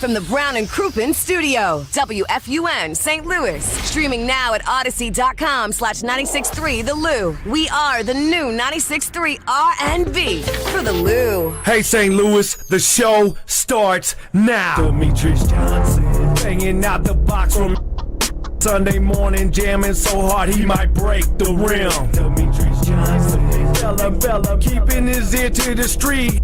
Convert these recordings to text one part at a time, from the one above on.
from the Brown and Crouppen studio, WFUN St. Louis. Streaming now at Odyssey.com/963 The Lou. We are the new 96.3 R&B for The Lou. Hey, St. Louis, the show starts now. Demetrius Johnson hanging out the box from Sunday morning, jamming so hard he might break the rim. Demetrius Johnson, fella, keeping his ear to the street.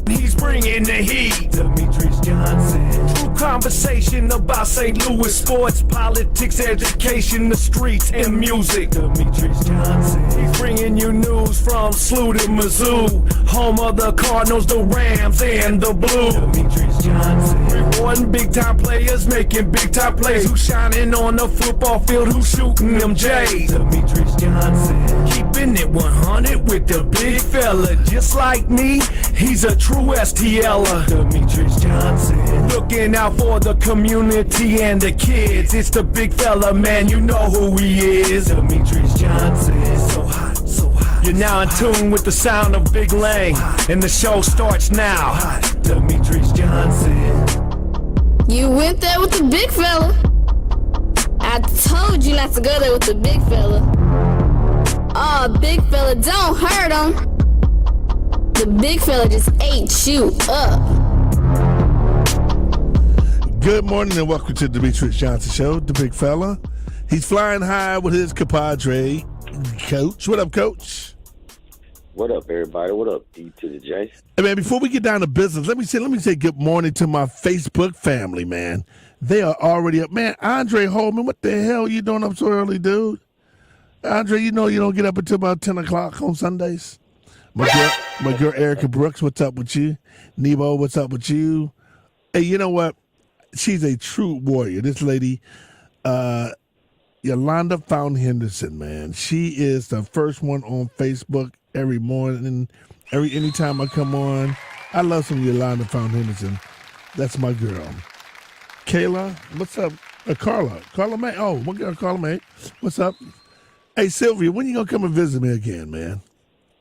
He's bringing the heat. Demetrius Johnson. True conversation about St. Louis sports, politics, education, the streets, and music. Demetrius Johnson. He's bringing you news from SLU to Mizzou, home of the Cardinals, the Rams, and the Blue. Demetrius Johnson. Rewarding big-time players, making big-time plays. Who's shining on the football field, who's shooting them J's. Demetrius Johnson. Keeping it 100 with the big fella. Just like me, he's a true STLer. Demetrius Johnson. Looking out for the community and the kids. It's the big fella, man, you know who he is. Demetrius Johnson. So hot, so hot. You're now in tune with the sound of Big Lang, and the show starts now. Demetrius Johnson. You went there with the big fella. I told you not to go there with the big fella. Oh, big fella, don't hurt him. The big fella just ate you up. Good morning and welcome to the Demetrius Johnson Show. The big fella. He's flying high with his compadre, Coach. What up, Coach? What up, everybody? What up, D to the J? Hey, man, before we get down to business, let me say good morning to my Facebook family, man. They are already up. Man, Andre Holman, what the hell you doing up so early, dude? Andre, you know you don't get up until about 10 o'clock on Sundays. My girl Erica Brooks, what's up with you? Nebo, what's up with you? Hey, you know what? She's a true warrior. This lady, Yolanda Fountain Henderson, man. She is the first one on Facebook every morning. Anytime I come on, I love some Yolanda Fountain Henderson. That's my girl. Kayla, what's up? Carla May. Oh, my girl Carla May. What's up? Hey, Sylvia, when you gonna come and visit me again, man?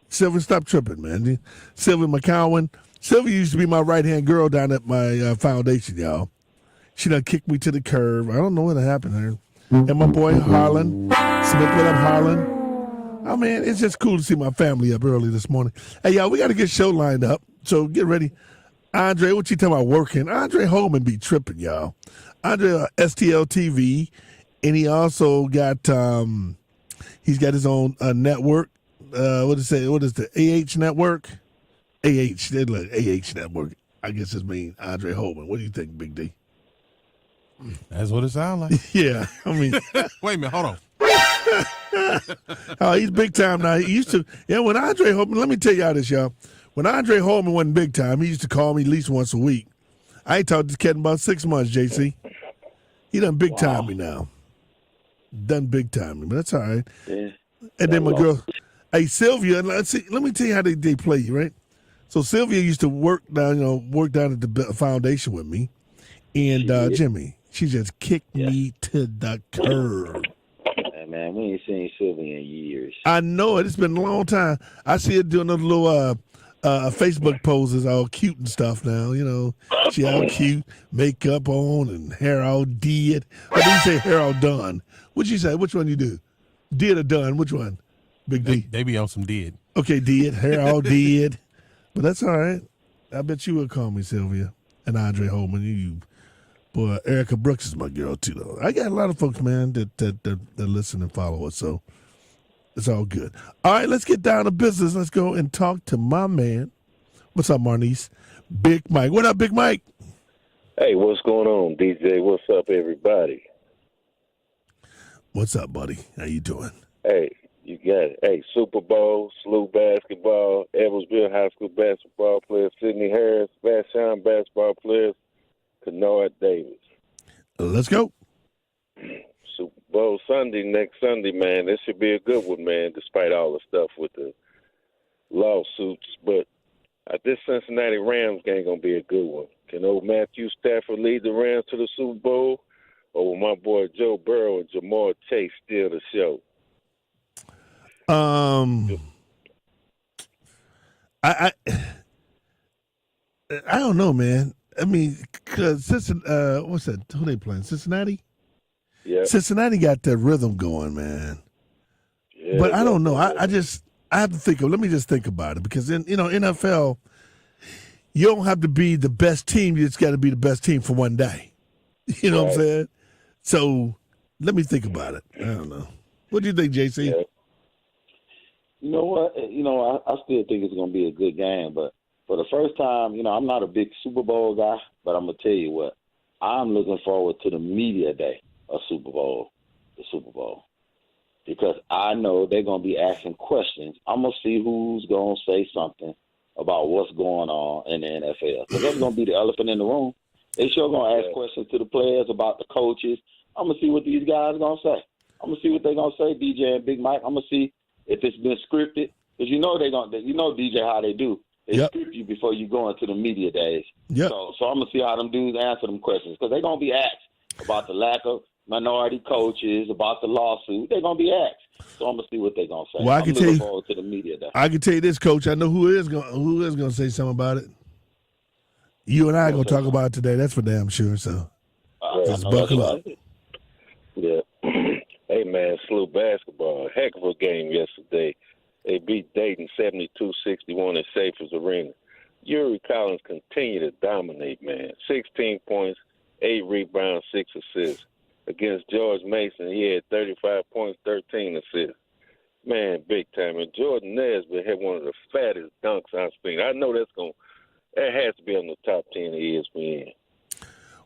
Sylvia, stop tripping, man. Sylvia McCowan. Sylvia used to be my right-hand girl down at my foundation, y'all. She done kicked me to the curb. I don't know what happened to her. And my boy, Harlan Smith. What up, Harlan? Oh, man, it's just cool to see my family up early this morning. Hey, y'all, we got to get show lined up, so get ready. Andre, what you talking about working? Andre Holman be tripping, y'all. Andre, STL TV, and he also got, he's got his own network. What is the AH Network? AH Network. I guess it means Andre Holman. What do you think, Big D? That's what it sounds like. Yeah, I mean. Wait a minute, hold on. Oh, he's big time now. He used to, when Andre Holman, let me tell y'all this, y'all. When Andre Holman wasn't big time, he used to call me at least once a week. I ain't talked to this cat in about 6 months, JC. He done big time me now. Done big time me, but that's all right. Yeah. And then my girl, hey, Sylvia, let me tell you how they play you, right? So Sylvia used to work down at the foundation with me. And Jimmy, she just kicked me to the curb. Hey, man, we ain't seen Sylvia in years. I know it. It's been a long time. I see her doing those little Facebook poses, all cute and stuff now. You know, she all cute, makeup on and hair all did. Or did you say hair all done? What'd you say? Which one you do? Did or done? Which one? Big D. They be on some did. Okay, did. Hair all did. But that's all right. I bet you will call me Sylvia and Andre Holman. Boy, Erica Brooks is my girl, too, though. I got a lot of folks, man, that listen and follow us, so it's all good. All right, let's get down to business. Let's go and talk to my man. What's up, Marnice? Big Mike. What up, Big Mike? Hey, what's going on, DJ? What's up, everybody? What's up, buddy? How you doing? Hey, you got it. Hey, Super Bowl, SLU basketball, Edwardsville High School basketball players, Sidney Harris, Vashon basketball players, Kennard Davis. Let's go. Super Bowl Sunday, next Sunday, man. This should be a good one, man, despite all the stuff with the lawsuits. But this Cincinnati Rams game going to be a good one. Can old Matthew Stafford lead the Rams to the Super Bowl? Or will my boy Joe Burrow and Jamar Chase steal the show? I don't know, man. I mean, because what's that? Who they playing? Cincinnati? Yeah. Cincinnati got that rhythm going, man. Yeah, But I don't know. definitely. I have to think of. Let me just think about it because in NFL, you don't have to be the best team. You just got to be the best team for one day. You know what I'm Right. saying? So let me think about it. I don't know. What do you think, JC? Yeah. You know what? I still think it's going to be a good game. But for the first time, I'm not a big Super Bowl guy, but I'm going to tell you what. I'm looking forward to the media day of the Super Bowl. Because I know they're going to be asking questions. I'm going to see who's going to say something about what's going on in the NFL. Because that's going to be the elephant in the room. They sure going to ask questions to the players about the coaches. I'm going to see what these guys are going to say. I'm going to see what they're going to say, DJ and Big Mike. I'm going to see if it's been scripted. Because DJ, how they do. They Yep. script you before you go into the media days. Yep. So I'm going to see how them dudes answer them questions. Because they're going to be asked about the lack of minority coaches, about the lawsuit. They're going to be asked. So I'm going to see what they're going to say. Well, I I'm can looking tell you- forward to the media day. I can tell you this, Coach. I know who is going to say something about it. You and I are going to talk about it today. That's for damn sure. So just I know buckle that's up. right. Yeah. Hey, man, SLU basketball. Heck of a game yesterday. They beat Dayton 72-61 at Safers Arena. Yuri Collins continued to dominate, man. 16 points, 8 rebounds, 6 assists. Against George Mason, he had 35 points, 13 assists. Man, big time. And Jordan Nesbitt had one of the fattest dunks I've seen. I know that has to be on the top 10 of ESPN.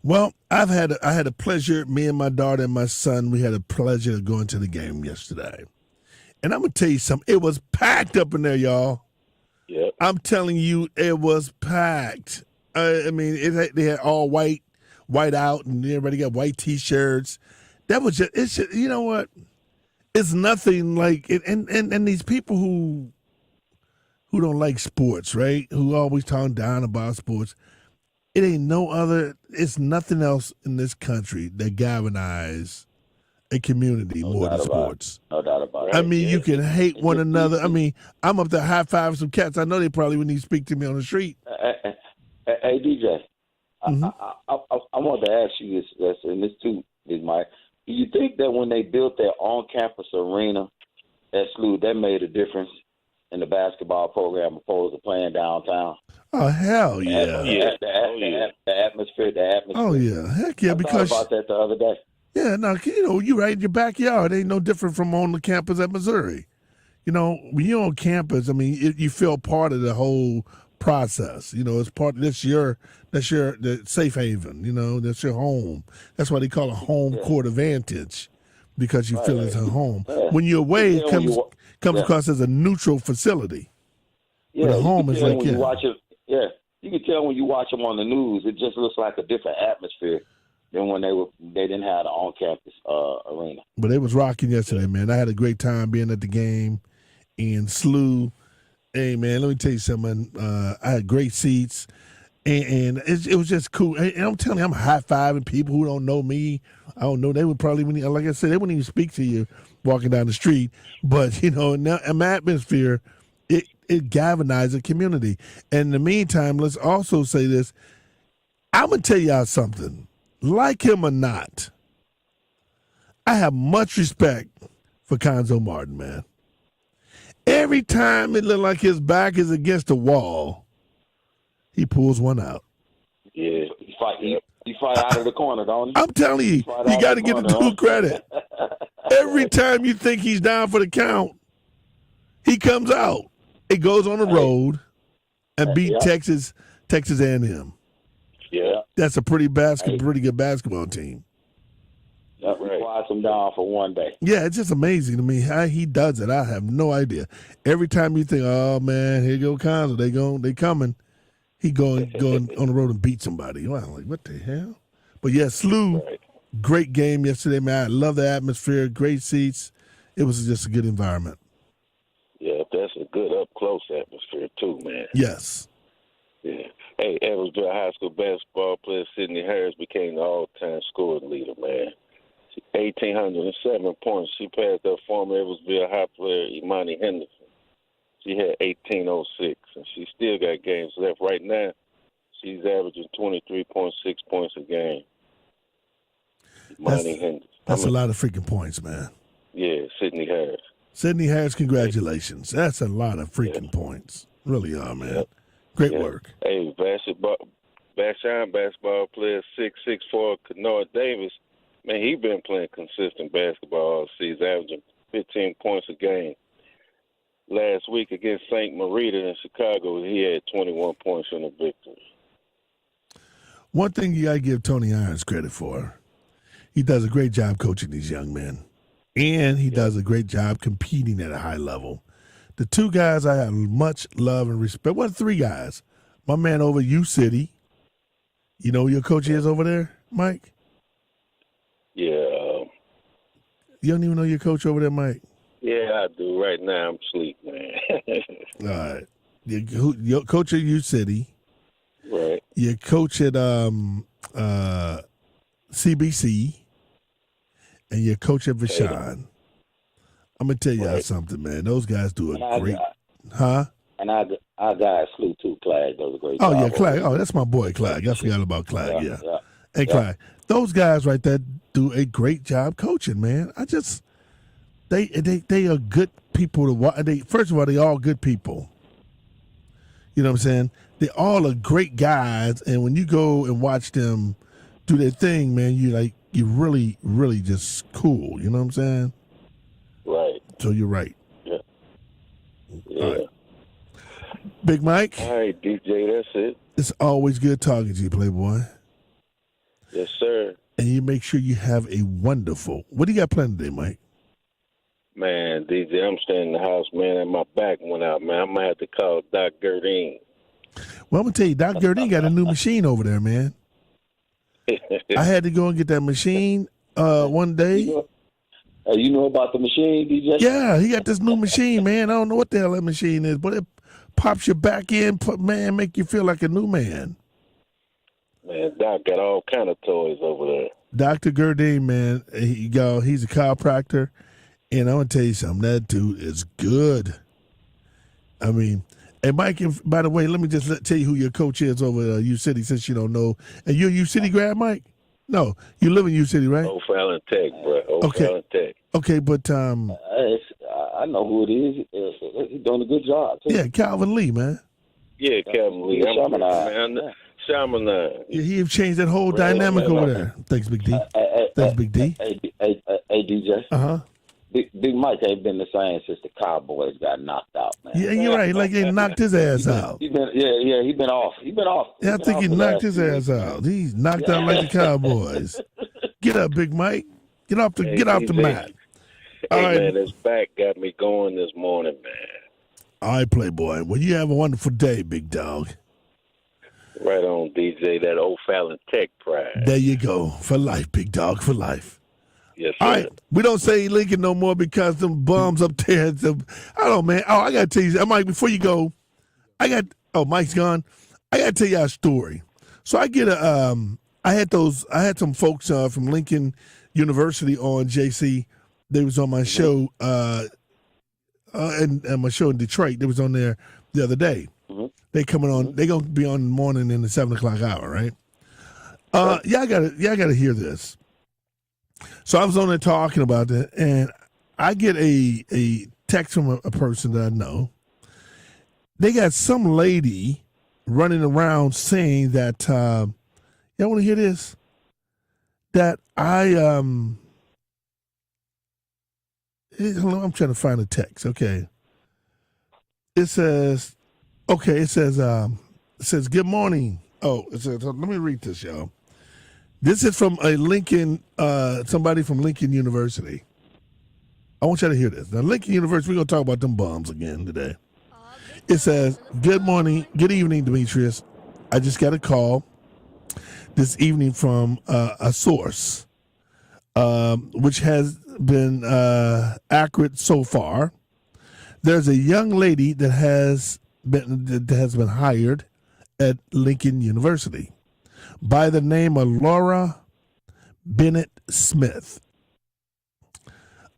Well, I had a pleasure. Me and my daughter and my son, we had a pleasure of going to the game yesterday. And I'm gonna tell you something. It was packed up in there, y'all. Yep. I'm telling you, it was packed. I mean, they had all white out, and everybody got white T-shirts. That was just. It's just, you know what? It's nothing like it. And these people who don't like sports, right? Who always talking down about sports. It ain't no other. It's nothing else in this country that galvanize a community more than doubt about it. sports. No doubt about it. I mean, yeah. you can hate one another. I mean, I'm up to high five some cats. I know they probably wouldn't even speak to me on the street. Hey, DJ, Mm-hmm. I wanted to ask you this, and this too, Big Mike. Do you think that when they built their on-campus arena at SLU, that made a difference in the basketball program opposed to playing downtown? Oh hell yeah! The atmosphere. Oh yeah, heck yeah! I Because thought about that the other day. yeah, no, you right in your backyard. Ain't no different from on the campus at Missouri. When you're on campus, I mean, you feel part of the whole process. It's part of that's your the safe haven. That's your home. That's why they call it home court advantage, because you feel it's a home. Yeah. When you're away, it Yeah, when comes across as a neutral facility. Yeah, But at you home can is tell like, when you yeah. watch it. Yeah, you can tell when you watch them on the news. It just looks like a different atmosphere than when they didn't have the on-campus arena. But it was rocking yesterday, man. I had a great time being at the game in SLU. Hey, man, let me tell you something. I had great seats, and it was just cool. And I'm telling you, I'm high-fiving people who don't know me. I don't know. They would probably, like I said, they wouldn't even speak to you walking down the street. But, in my atmosphere, it galvanized the community. And in the meantime, let's also say this. I'm going to tell y'all something. Like him or not, I have much respect for Conzo Martin, man. Every time it looked like his back is against the wall, he pulls one out. Yeah. You fight out of the corner, don't you? I'm telling you, Fight you out got of to the give the corner, dude credit. Every time you think he's down for the count, he comes out. It goes on the road and beat Yeah. Texas A&M. Yeah. That's a pretty good basketball team. Yeah, we quiet them down for one day. Yeah, it's just amazing to me how he does it. I have no idea. Every time you think, oh man, here go Conzo, they coming. He going on the road and beat somebody. Wow, like what the hell? But yeah, SLU, great game yesterday, man. I love the atmosphere, great seats. It was just a good environment. Yeah, that's a good up-close atmosphere, too, man. Yes. Yeah. Hey, Evansville High School basketball player Sydney Harris became the all-time scoring leader, man. 1,807 points. She passed her former Evansville High player, Imani Henderson. She had 1,806, and she still got games left. Right now, She's averaging 23.6 points a game. Monty Henderson. That's a lot of freaking points, man. Yeah, Sydney Harris. Sydney Harris, congratulations. That's a lot of freaking points. Really are, man. Great work. Hey, Vashon basketball player 6'4" Kennard Davis, man, he been playing consistent basketball all season, averaging 15 points a game. Last week against St. Marita in Chicago, he had 21 points in the victory. One thing you got to give Tony Irons credit for, he does a great job coaching these young men. And he does a great job competing at a high level. The two guys I have much love and respect. Well, three guys. My man over U City. You know who your coach is over there, Mike? Yeah. You don't even know your coach over there, Mike? Yeah, I do. Right now, I'm asleep, man. All right. Your coach at U City. Right. Your coach at CBC. And your coach at Vashon. I'm going to tell y'all something, man. Those guys do a great... Huh? And our guy Slew, too, Clag, does a great job. Oh, yeah, Clag. Oh, that's my boy, Clag. I forgot about Clag, yeah. Hey, Clag. Those guys right there do a great job coaching, man. They are good people to watch. First of all, they all good people. You know what I'm saying? They all are great guys, and when you go and watch them do their thing, man, you're really, really just cool. You know what I'm saying? Right. So you're right. Yeah. All right. Big Mike. All right, DJ, that's it. It's always good talking to you, Playboy. Yes, sir. And you make sure you have a wonderful... What do you got planned today, Mike? Man, DJ, I'm staying in the house, man, and my back went out, man. I might have to call Doc Gerdine. Well, I'm going to tell you, Doc Gerdine got a new machine over there, man. I had to go and get that machine one day. You know about the machine, DJ? Yeah, he got this new machine, man. I don't know what the hell that machine is, but it pops your back in, man, make you feel like a new man. Man, Doc got all kind of toys over there. Dr. Gerdine, man, he's a chiropractor, and I'm going to tell you something. That dude is good. I mean... And Mike, by the way, let me just tell you who your coach is over at U City, since you don't know. And you're a U City grad, Mike? No, you live in U City, right? O'Fallon Tech, bro. O'Fallon Tech. Okay, but I know who it is. He's doing a good job, too. Yeah, Calvin Lee, man. Yeah, Calvin Lee. Chaminade. Yeah, he changed that whole dynamic over there. Thanks, Big D. Thanks, Big D. Hey, DJ. Uh-huh. Big Mike ain't been the same since the Cowboys got knocked out, man. Yeah, you're right. Like they knocked his ass out. He been off. Yeah, I think he knocked his ass out. He's knocked out like the Cowboys. Get up, Big Mike. Get off the mat. All right, man, this back got me going this morning, man. All right, Playboy. Well, you have a wonderful day, big dog. Right on, DJ. That O'Fallon Tech pride. There you go. For life, big dog. For life. Yes, sir. All right, we don't say Lincoln no more because them bums up there. I don't know, man. Oh, I got to tell you, Mike, before you go, Mike's gone. I got to tell you a story. So I had some folks from Lincoln University on, JC. They was on my show, and my show in Detroit. They was on there the other day. Mm-hmm. They coming on. They gonna be on in the morning in the 7:00 hour, right? I gotta hear this. So I was on there talking about that, and I get a text from a person that I know. They got some lady running around saying that, y'all want to hear this? That I'm trying to find a text. Okay. It says, good morning. Oh, it says, let me read this, y'all. This is from a Lincoln, somebody from Lincoln University. I want y'all to hear this. Now, Lincoln University, we're going to talk about them bombs again today. It says, good evening, Demetrius. I just got a call this evening from a source, which has been accurate so far. There's a young lady that has been hired at Lincoln University by the name of Laura Bennett Smith.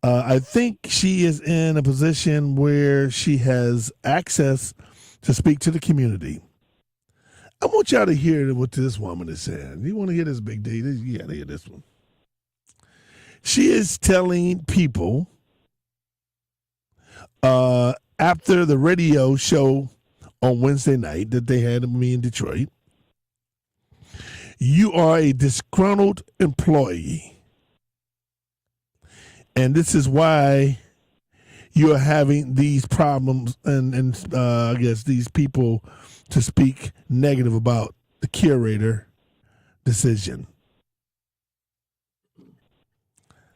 I think she is in a position where she has access to speak to the community. I want y'all to hear what this woman is saying. You want to hear this, Big D? You got to hear this one. She is telling people after the radio show on Wednesday night that they had me in Detroit, you are a disgruntled employee. And this is why you're having these problems and I guess these people to speak negative about the curator decision.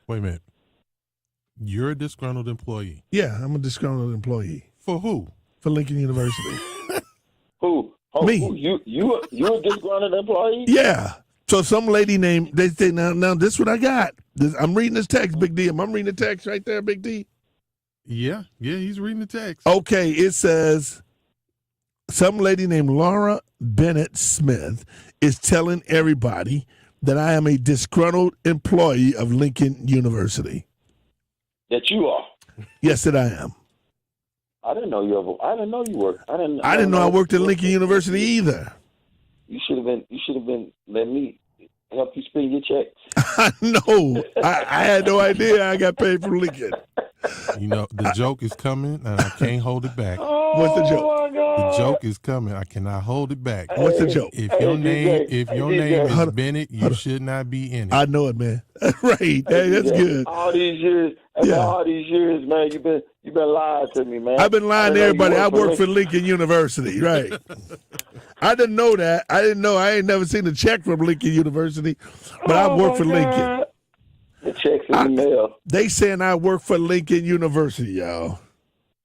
Wait a minute. You're a disgruntled employee. Yeah, I'm a disgruntled employee. For who? For Lincoln University. Who? Oh, Me. Who? You a disgruntled employee? Yeah. So some lady named, they say, now this is what I got. I'm reading this text, Big D. I'm reading the text right there, Big D. Yeah, he's reading the text. Okay, it says, some lady named Laura Bennett Smith is telling everybody that I am a disgruntled employee of Lincoln University. That you are. Yes, that I am. I didn't know you ever. I didn't know you worked. I didn't know I worked at Lincoln University either. You should have been. Let me help you spend your checks. I know. I had no idea I got paid from Lincoln. You know, the joke is coming, and I can't hold it back. What's the joke? Oh my God. The joke is coming. I cannot hold it back. What's the joke? If your name DJ. is Bennett, you should not be in it. I know it, man. Right. Hey, that's good. All these years, man, you've been lying to me, man. I've been lying to everybody. I work for Lincoln University, right? I didn't know that. I didn't know. I ain't never seen a check from Lincoln University, but I work for Lincoln. The checks in the mail. They saying I work for Lincoln University, y'all.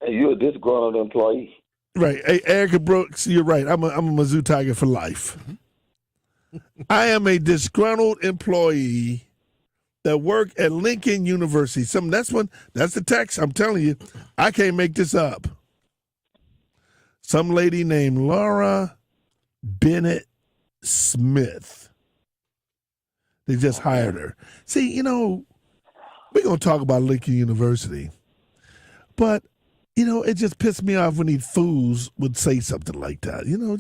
Hey, you're a disgruntled employee. Right. Hey, Erica Brooks, you're right. I'm a Mizzou Tiger for life. I am a disgruntled employee that work at Lincoln University. That's the text. I'm telling you, I can't make this up. Some lady named Laura Bennett Smith. They just hired her. See, we're going to talk about Lincoln University. But, it just pissed me off when these fools would say something like that. You know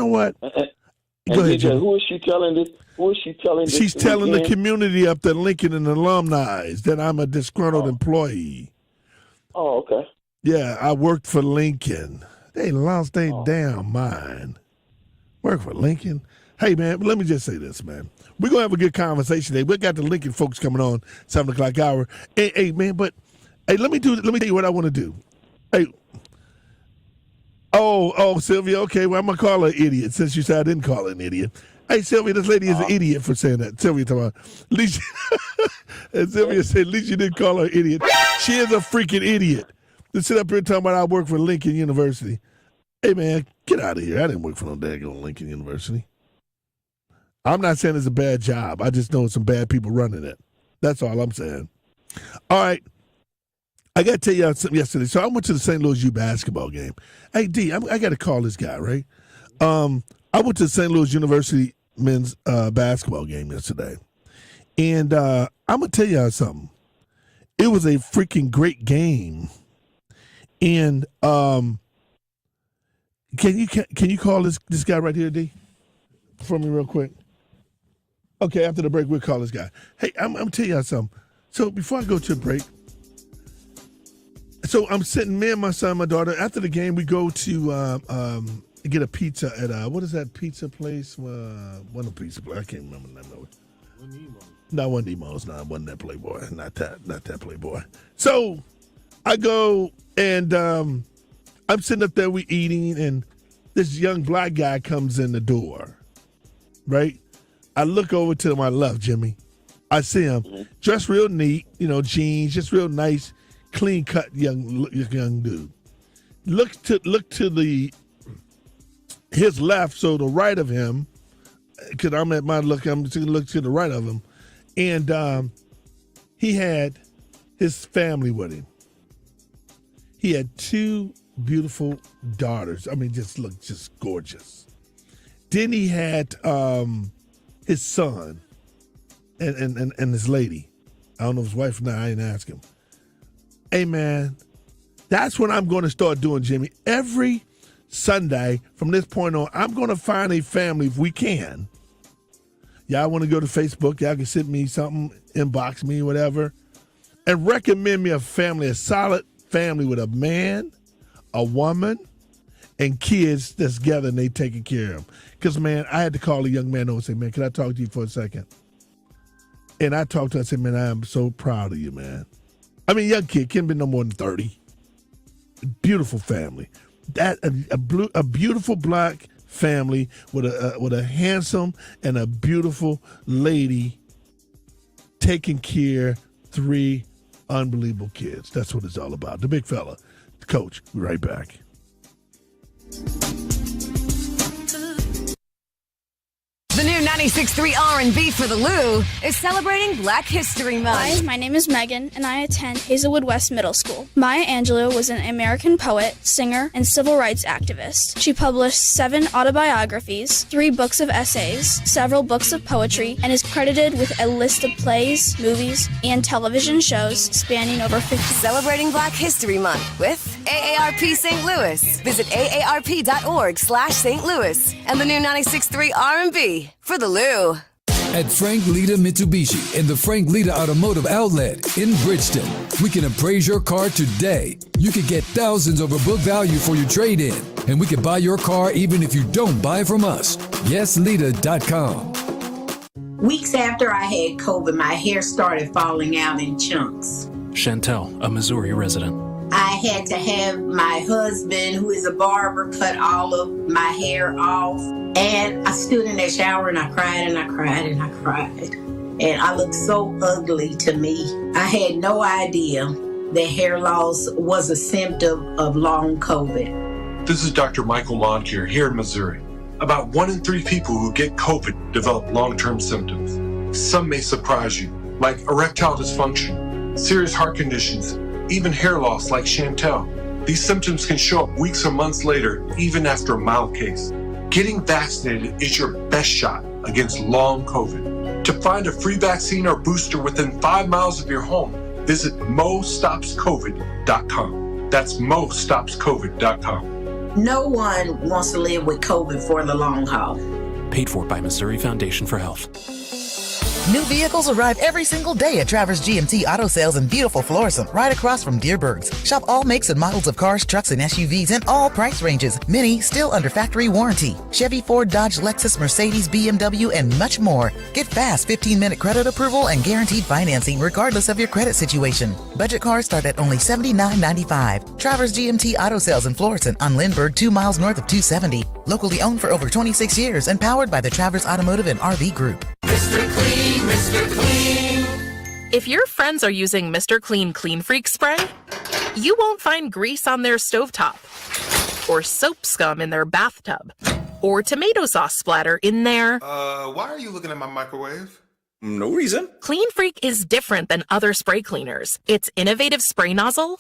what? Go ahead, Jim. Who is she telling this? Who is she telling this? She's telling again? the community up at Lincoln and alumni that I'm a disgruntled employee. Oh, okay. Yeah, I worked for Lincoln. They lost their damn mind. Work for Lincoln? Hey, man, let me just say this, man. We're going to have a good conversation today. We got the Lincoln folks coming on 7 o'clock hour. Hey, man, but let me tell you what I want to do. Hey, Sylvia, okay, well, I'm going to call her an idiot since you said I didn't call her an idiot. Hey, Sylvia, this lady is an idiot for saying that. Sylvia, at least, and Sylvia said, at least you didn't call her an idiot. She is a freaking idiot. To sit up here talking about I work for Lincoln University. Hey, man, get out of here. I didn't work for no daggone Lincoln University. I'm not saying it's a bad job. I just know some bad people running it. That's all I'm saying. All right. I got to tell you something yesterday. So I went to the St. Louis U basketball game. Hey, D, I got to call this guy, right? I went to the St. Louis University men's basketball game yesterday. And I'm going to tell you something. It was a freaking great game. And can you call this guy right here, D, for me real quick? Okay, after the break, we'll call this guy. Hey, I'm going to tell you something. So before I go to the break, so I'm sitting, me and my son, my daughter, after the game, we go to get a pizza at, what is that pizza place? One pizza place. I can't remember the name of it. Not one Nemo's. No, it wasn't that Playboy. Not that Playboy. So I go and I'm sitting up there, we eating, and this young black guy comes in the door, right? I look over to my left, Jimmy. I see him dressed real neat, jeans, just real nice, clean cut young dude. Look to his left, so the right of him, because I'm at my look, I'm just gonna look to the right of him, and he had his family with him. He had two beautiful daughters. I mean, just gorgeous. Then he had his son and his lady. I don't know if his wife or not. I didn't ask him. Hey, man, that's what I'm going to start doing, Jimmy. Every Sunday, from this point on, I'm going to find a family if we can. Y'all want to go to Facebook, y'all can send me something, inbox me, whatever, and recommend me a family, a solid family with a man, a woman, and kids that's together and they taking care of them. Because, man, I had to call a young man over and say, man, can I talk to you for a second? And I talked to him and said, man, I am so proud of you, man. I mean, young kid, can't be no more than 30. Beautiful family. That a beautiful black family with a handsome and a beautiful lady taking care of 3 unbelievable kids. That's what it's all about. The big fella, the coach. We'll be right back. The new 96.3 R&B for the Lou is celebrating Black History Month. Hi, my name is Megan, and I attend Hazelwood West Middle School. Maya Angelou was an American poet, singer, and civil rights activist. She published 7 autobiographies, 3 books of essays, several books of poetry, and is credited with a list of plays, movies, and television shows spanning over 50. Celebrating Black History Month with AARP St. Louis. Visit aarp.org/St. Louis and the new 96.3 R&B for the Lou. At Frank Lita Mitsubishi in the Frank Lita Automotive Outlet in Bridgeton, we can appraise your car today. You can get thousands over book value for your trade-in, and we can buy your car even if you don't buy from us. YesLita.com. Weeks after I had COVID, my hair started falling out in chunks. Chantel, a Missouri resident. I had to have my husband, who is a barber, cut all of my hair off. And I stood in that shower and I cried and I cried and I cried. And I looked so ugly to me. I had no idea that hair loss was a symptom of long COVID. This is Dr. Michael Moncure here in Missouri. About 1 in 3 people who get COVID develop long-term symptoms. Some may surprise you, like erectile dysfunction, serious heart conditions, even hair loss like Chantel. These symptoms can show up weeks or months later, even after a mild case. Getting vaccinated is your best shot against long COVID. To find a free vaccine or booster within 5 miles of your home, visit mostopscovid.com. That's mostopscovid.com. No one wants to live with COVID for the long haul. Paid for by Missouri Foundation for Health. New vehicles arrive every single day at Travers GMT Auto Sales in beautiful Florissant, right across from Deerbergs. Shop all makes and models of cars, trucks, and SUVs in all price ranges. Many still under factory warranty. Chevy, Ford, Dodge, Lexus, Mercedes, BMW, and much more. Get fast 15-minute credit approval and guaranteed financing regardless of your credit situation. Budget cars start at only $79.95. Travers GMT Auto Sales in Florissant on Lindbergh, 2 miles north of 270. Locally owned for over 26 years and powered by the Travers Automotive and RV Group. Mr. Clean, Mr. Clean. If your friends are using Mr. Clean Clean Freak spray, you won't find grease on their stovetop, or soap scum in their bathtub, or tomato sauce splatter in their... Why are you looking at my microwave? No reason. Clean Freak is different than other spray cleaners. Its innovative spray nozzle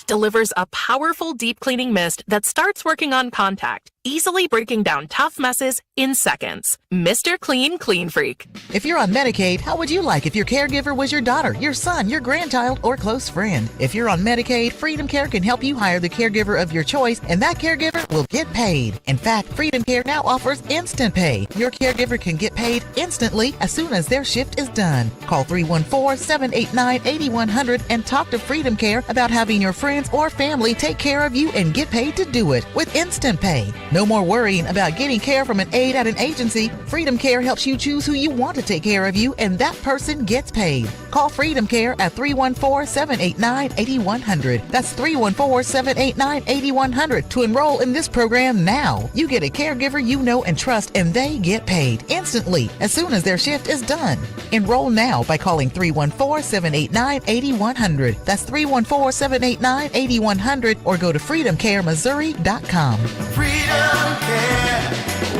delivers a powerful deep cleaning mist that starts working on contact, easily breaking down tough messes in seconds. Mr. Clean Clean Freak. If you're on Medicaid, how would you like if your caregiver was your daughter, your son, your grandchild, or close friend? If you're on Medicaid, Freedom Care can help you hire the caregiver of your choice, and that caregiver will get paid. In fact, Freedom Care now offers instant pay. Your caregiver can get paid instantly as soon as their shift is done. Call 314-789-8100 and talk to Freedom Care about having your friends or family take care of you and get paid to do it with instant pay. No more worrying about getting care from an aide at an agency. Freedom Care helps you choose who you want to take care of you, and that person gets paid. Call Freedom Care at 314-789-8100. That's 314-789-8100 to enroll in this program now. You get a caregiver you know and trust, and they get paid instantly as soon as their shift is done. Enroll now by calling 314-789-8100. That's 314-789-8100, or go to freedomcaremissouri.com. Freedom Care,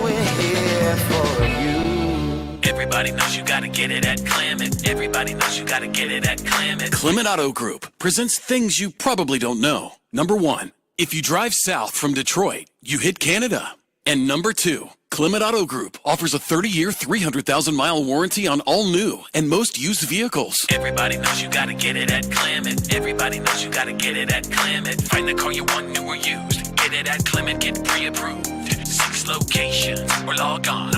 we're here for you. Everybody knows you gotta get it at Clement. Everybody knows you gotta get it at Clement. Clement Auto Group presents things you probably don't know. Number 1, if you drive south from Detroit, you hit Canada. And number 2, Clement Auto Group offers a 30-year, 300,000-mile warranty on all new and most used vehicles. Everybody knows you gotta get it at Clement. Everybody knows you gotta get it at Clement. Find the car you want, new or used. Get it at Clement, get pre-approved. 6 locations or log on.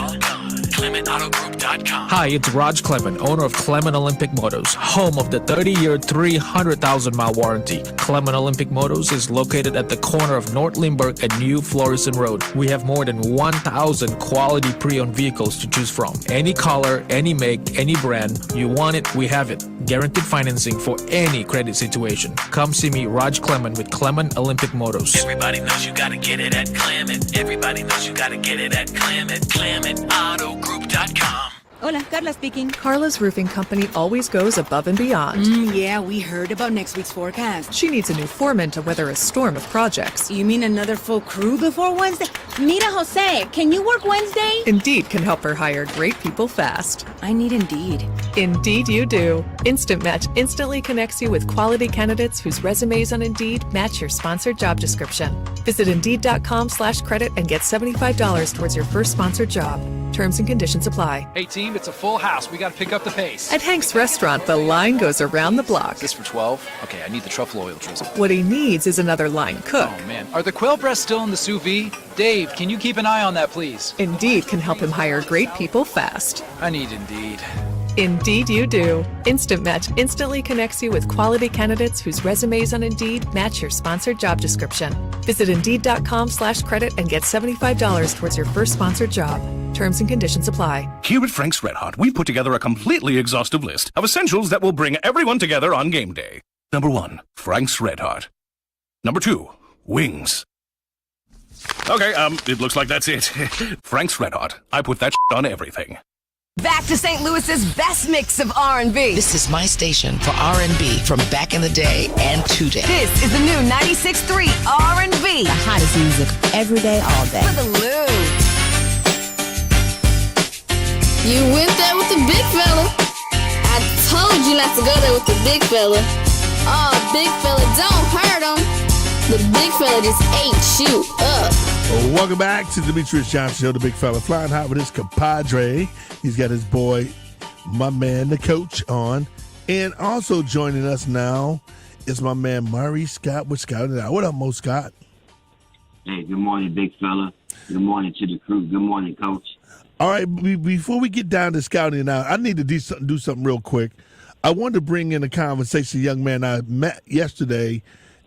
ClementAutoGroup.com. Hi, it's Raj Clement, owner of Clement Olympic Motors, home of the 30-year, 300,000-mile warranty. Clement Olympic Motors is located at the corner of North Lindbergh and New Florissant Road. We have more than 1,000 quality pre-owned vehicles to choose from. Any color, any make, any brand. You want it, we have it. Guaranteed financing for any credit situation. Come see me, Raj Clement, with Clement Olympic Motors. Everybody knows you gotta get it at Clement. Everybody knows you gotta get it at Clement. ClementAutoGroup.com. Hola, Carla speaking. Carla's roofing company always goes above and beyond. Yeah, we heard about next week's forecast. She needs a new foreman to weather a storm of projects. You mean another full crew before Wednesday? Mira, Jose, can you work Wednesday? Indeed can help her hire great people fast. I need Indeed. Indeed you do. Instant Match instantly connects you with quality candidates whose resumes on Indeed match your sponsored job description. Visit Indeed.com/credit and get $75 towards your first sponsored job. Terms and conditions apply. Hey team, it's a full house. We gotta pick up the pace. At Hank's Restaurant, the line goes around the block. This for 12? Okay, I need the truffle oil drizzle. What he needs is another line cook. Oh man, are the quail breasts still in the sous vide? Dave, can you keep an eye on that, please? Indeed can help him hire great people fast. I need Indeed. Indeed you do. Instant Match instantly connects you with quality candidates whose resumes on Indeed match your sponsored job description. Visit Indeed.com/credit and get $75 towards your first sponsored job. Terms and conditions apply. Here at Frank's Red Hot, we've put together a completely exhaustive list of essentials that will bring everyone together on game day. Number 1, Frank's Red Hot. Number 2, wings. Okay, it looks like that's it. Frank's Red Hot. I put that on everything. Back to St. Louis's best mix of R&B. This is my station for R&B from back in the day and today. This is the new 96.3 R&B. The hottest music every day, all day. For the Lou. You went there with the big fella. I told you not to go there with the big fella. Oh, big fella, don't hurt him. The big fella just ate you up. Welcome back to the Demetrius Johnson Show, the big fella flying high with his compadre. He's got his boy, my man, the coach, on. And also joining us now is my man, Murray Scott with Scouting Out. What up, Mo Scott? Hey, good morning, big fella. Good morning to the crew. Good morning, coach. All right, before we get down to Scouting Out, I need to do something real quick. I wanted to bring in a conversation, a young man I met yesterday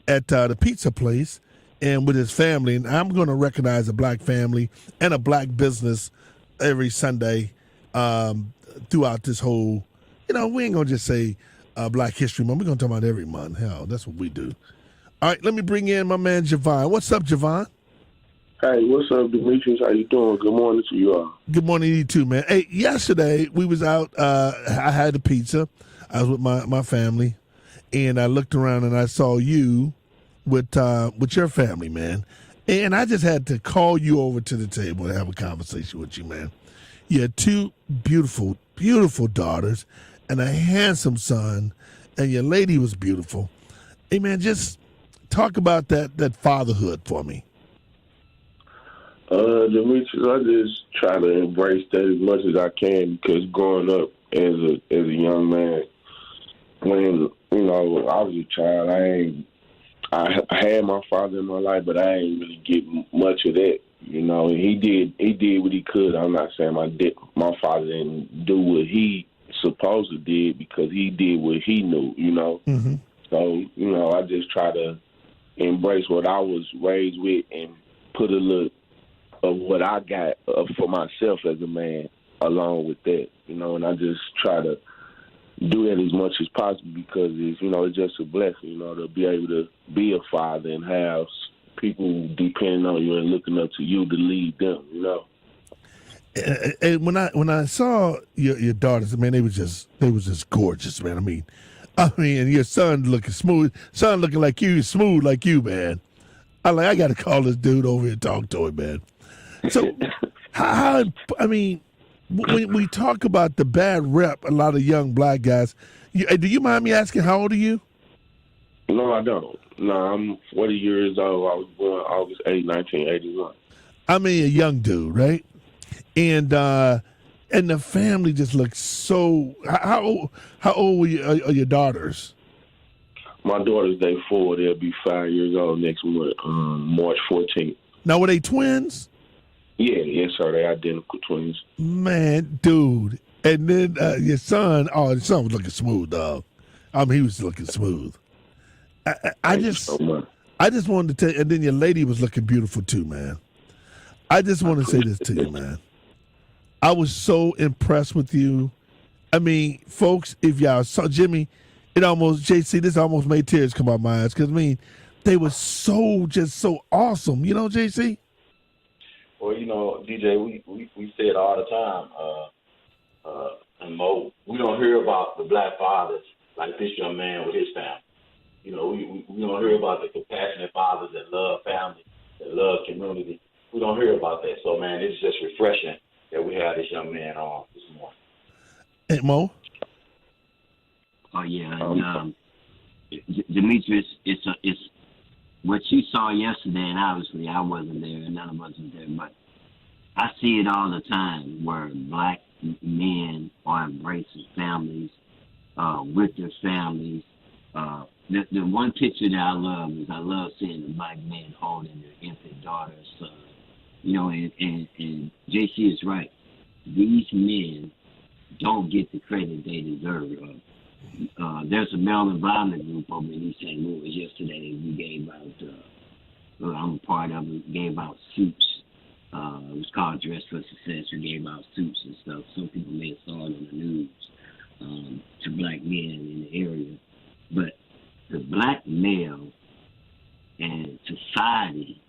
at the pizza place and with his family. And I'm going to recognize a black family and a black business every Sunday throughout this whole, we ain't going to just say Black History Month. We're going to talk about every month. Hell, that's what we do. All right, let me bring in my man, Javon. What's up, Javon? Hey, what's up, Demetrius? How you doing? Good morning to you all. Good morning to you too, man. Hey, yesterday we was out. I had a pizza. I was with my family, and I looked around and I saw you with your family, man. And I just had to call you over to the table and have a conversation with you, man. You had 2 beautiful, beautiful daughters and a handsome son, and your lady was beautiful. Hey, man, just talk about that fatherhood for me. Demetrius, I just try to embrace that as much as I can because growing up as a young man, when I was a child, I had my father in my life, but I ain't really get much of that. And he did what he could. I'm not saying my father didn't do what he supposed to did because he did what he knew. Mm-hmm. So I just try to embrace what I was raised with and put a little of what I got for myself as a man along with that, and I just try to do that as much as possible because it's just a blessing, to be able to be a father and have people depending on you and looking up to you to lead them, And when I saw your daughters, man, they was just gorgeous, man. I mean, and your son looking like you, smooth like you, man. I got to call this dude over here and talk to him, man. So, when we talk about the bad rep, a lot of young black guys, do you mind me asking how old are you? No, I don't. No, I'm 40 years old. I was born August 8, 1981. I mean, a young dude, right? and the family just looks so. How old are your daughters? My daughter's day 4. They'll be 5 years old next month, March 14th. Now, were they twins? Yeah, yes, sir. They're identical twins. Man, dude. And then your son was looking smooth, dog. I mean, he was looking smooth. I just wanted to tell you, and then your lady was looking beautiful too, man. I just want to say this to you, man. I was so impressed with you. I mean, folks, if y'all saw Jimmy, JC, this almost made tears come out my eyes because, I mean, they were so awesome. You know, JC? Well, you know, DJ, we say it all the time. And Mo, we don't hear about the black fathers like this young man with his family. You know, we don't hear about the compassionate fathers that love family, that love community. We don't hear about that. So, man, it's just refreshing that we have this young man on this morning. Hey, Mo? Oh, yeah. Demetrius, it's what you saw yesterday, and obviously I wasn't there, and none of us was there, but I see it all the time where black men are embracing families, with their families. The one picture that I love is I love seeing the black men holding their infant daughter's son. You know, and JC is right. These men don't get the credit they deserve. There's a male environment group over in East St. Louis. Yesterday we gave out, I'm a part of it, gave out suits. It was called Dress for Success. We gave out suits and stuff. Some people may have saw it on the news to black men in the area. But the black male and society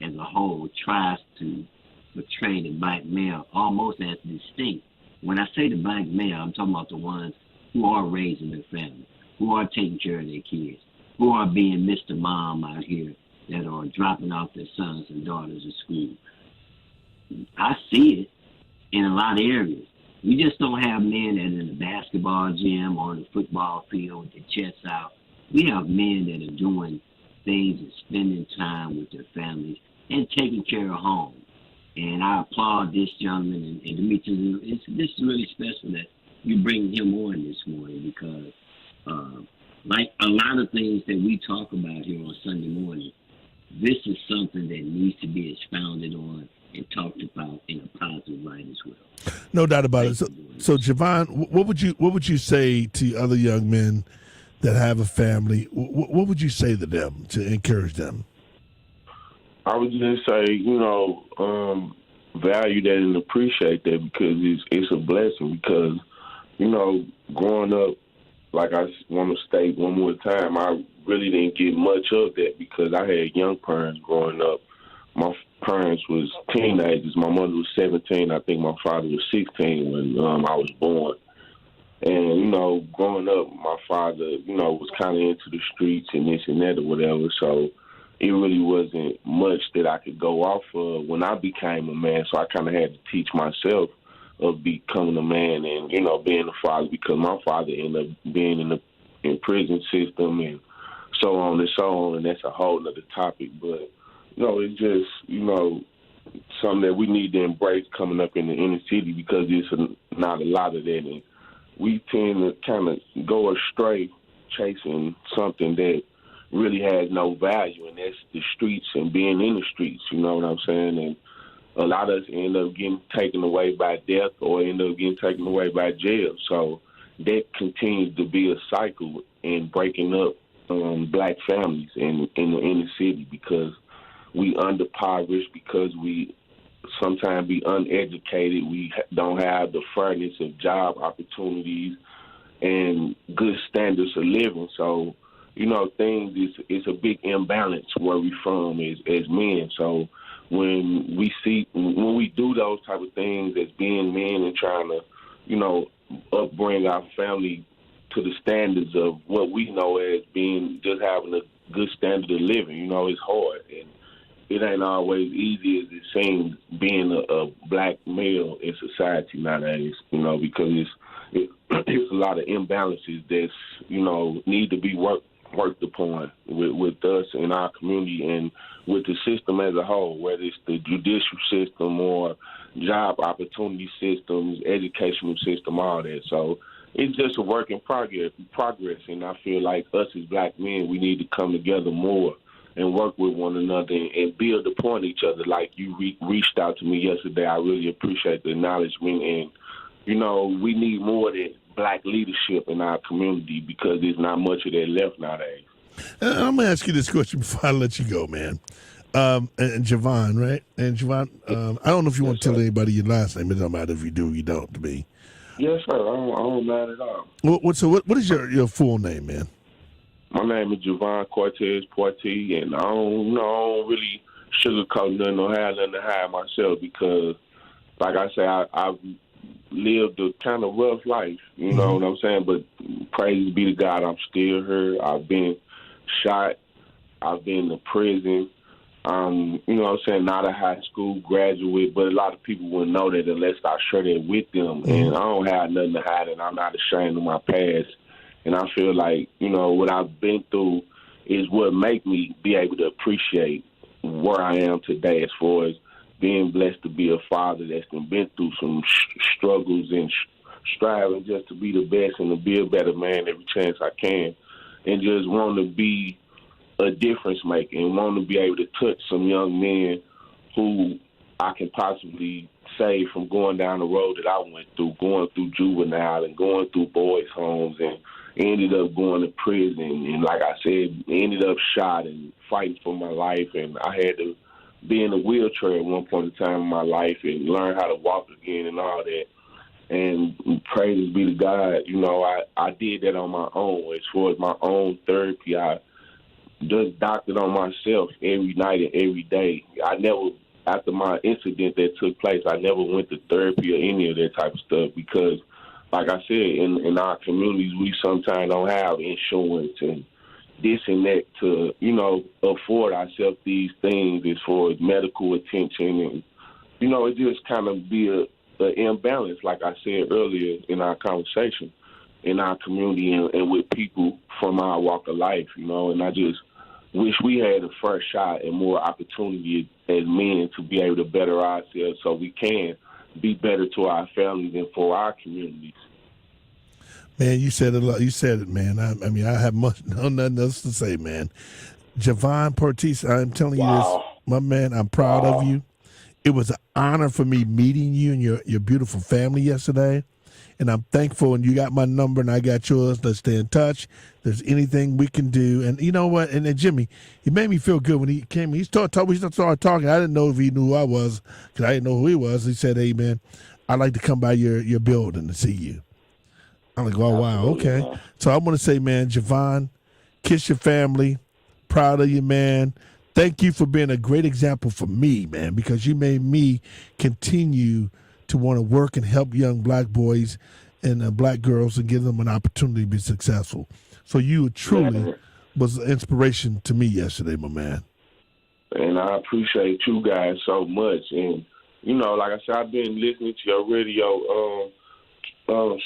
as a whole tries to portray the black male almost as distinct. When I say the black male, I'm talking about the ones who are raising their family, who are taking care of their kids, who are being Mr. Mom out here, that are dropping off their sons and daughters at school. I see it in a lot of areas. We just don't have men that are in the basketball gym or the football field with their chests out. We have men that are doing things and spending time with their families and taking care of home. And I applaud this gentleman, and Demetrius, this is really special that you bring him on this morning because like a lot of things that we talk about here on Sunday morning, this is something that needs to be expounded on and talked about in a positive light as well. No doubt about it. So Javon, what would you say to other young men that have a family? What would you say to them to encourage them? I would just say, value that and appreciate that because it's a blessing. Because, growing up, like I want to state one more time, I really didn't get much of that because I had young parents growing up. My parents was teenagers. My mother was 17. I think my father was 16 when I was born. And, growing up, my father, was kind of into the streets and this and that or whatever. So it really wasn't much that I could go off of when I became a man. So I kind of had to teach myself of becoming a man and, being a father because my father ended up being in prison system and so on and so on. And that's a whole nother topic. But, it's just, something that we need to embrace coming up in the inner city because it's not a lot of that. And we tend to kind of go astray chasing something that really has no value, and that's the streets and being in the streets, you know what I'm saying? And a lot of us end up getting taken away by death or end up getting taken away by jail. So that continues to be a cycle in breaking up black families in the inner city because we underpowered, because we sometimes be uneducated. We don't have the fairness of job opportunities and good standards of living. So, it's a big imbalance where we from as men. So when we do those type of things as being men and trying to, upbring our family to the standards of what we know as being just having a good standard of living, it's hard. And it ain't always easy as it seems being a black male in society nowadays, because it's a lot of imbalances that's, need to be worked worked upon with us in our community and with the system as a whole, whether it's the judicial system or job opportunity systems, educational system, all that. So it's just a work in progress, and I feel like us as black men, we need to come together more and work with one another and build upon each other. Like you reached out to me yesterday. I really appreciate the acknowledgement. And, you know, we need more than black leadership in our community because there's not much of that left nowadays. I'm going to ask you this question before I let you go, man. And Javon, right? And Javon, I don't know if you want to tell anybody your last name. It doesn't matter if you do or you don't to me. Yes, sir. I don't mind at all. What is your full name, man? My name is Javon Cortez Porti, and I don't really sugarcoat nothing or have nothing to hide myself because, like I say, I've lived a kind of rough life, you know what I'm saying? But praise be to God, I'm still here. I've been shot. I've been to prison. You know what I'm saying, not a high school graduate, but a lot of people wouldn't know that unless I share that with them. And I don't have nothing to hide, and I'm not ashamed of my past. And I feel like, you know, what I've been through is what make me be able to appreciate where I am today as far as being blessed to be a father that's been through some struggles and striving just to be the best and to be a better man every chance I can. And just want to be a difference maker and want to be able to touch some young men who I can possibly save from going down the road that I went through, going through juvenile and going through boys' homes and ended up going to prison. And like I said, ended up shot and fighting for my life. And I had to be in a wheelchair at one point in time in my life and learn how to walk again and all that. And praise be to God, you know, I did that on my own. As far as my own therapy, I just doctored on myself every night and every day. I never, after my incident that took place, I never went to therapy or any of that type of stuff because, like I said, in our communities, we sometimes don't have insurance and this and that to, you know, afford ourselves these things as far as medical attention. And, you know, it just kind of be an imbalance, like I said earlier in our conversation, in our community and with people from our walk of life, you know. And I just wish we had a first shot and more opportunity as men to be able to better ourselves so we can be better to our families and for our communities. Man, you said it a lot. You said it, man. I mean, I have nothing else to say, man. Javon Portis, I'm telling you this, my man, I'm proud of you. It was an honor for me meeting you and your beautiful family yesterday. And I'm thankful, and you got my number, and I got yours. Let's stay in touch. If there's anything we can do. And you know what? And then Jimmy, he made me feel good when he came. We started talking. I didn't know if he knew who I was because I didn't know who he was. He said, hey, man, I'd like to come by your building to see you. I'm like, oh, wow, okay. So I want to say, man, Javon, kiss your family. Proud of you, man. Thank you for being a great example for me, man, because you made me continue to want to work and help young black boys and black girls and give them an opportunity to be successful. So you truly was an inspiration to me yesterday, my man. And I appreciate you guys so much. And, you know, like I said, I've been listening to your radio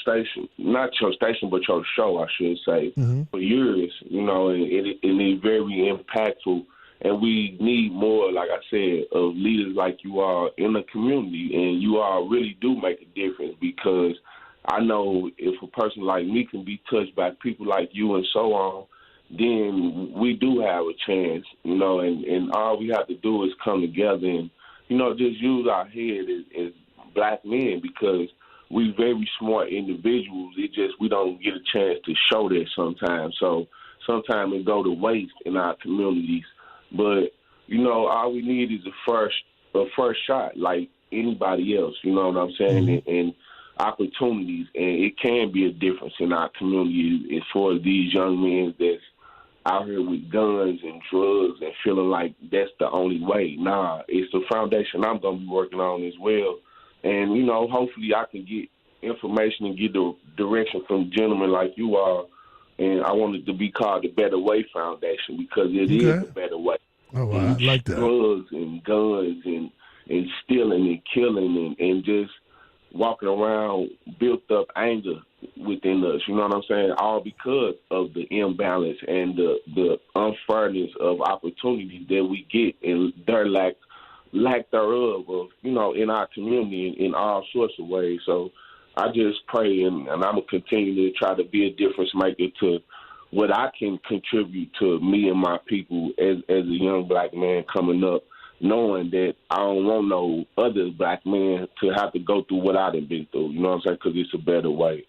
station, not your station, but your show, I should say, for years, you know, and it's very impactful. And we need more, like I said, of leaders like you are in the community. And you all really do make a difference because I know if a person like me can be touched by people like you and so on, then we do have a chance, you know, and all we have to do is come together and, you know, just use our head as black men because we very smart individuals. It just we don't get a chance to show that sometimes. So sometimes it go to waste in our communities. But, you know, all we need is a first shot like anybody else, you know what I'm saying, and opportunities. And it can be a difference in our community as far as these young men that's out here with guns and drugs and feeling like that's the only way. Nah, it's the foundation I'm going to be working on as well. And, you know, hopefully I can get information and get the direction from gentlemen like you are. And I want it to be called the Better Way Foundation because it is a better way. Oh, wow. I like that. Drugs and guns and stealing and killing and just walking around built up anger within us. You know what I'm saying? All because of the imbalance and the unfairness of opportunity that we get and their lack thereof of, you know, in our community in all sorts of ways. So I just pray and I'm going to continue to try to be a difference maker to what I can contribute to me and my people as a young black man coming up, knowing that I don't want no other black men to have to go through what I've been through. You know what I'm saying? Because it's a better way.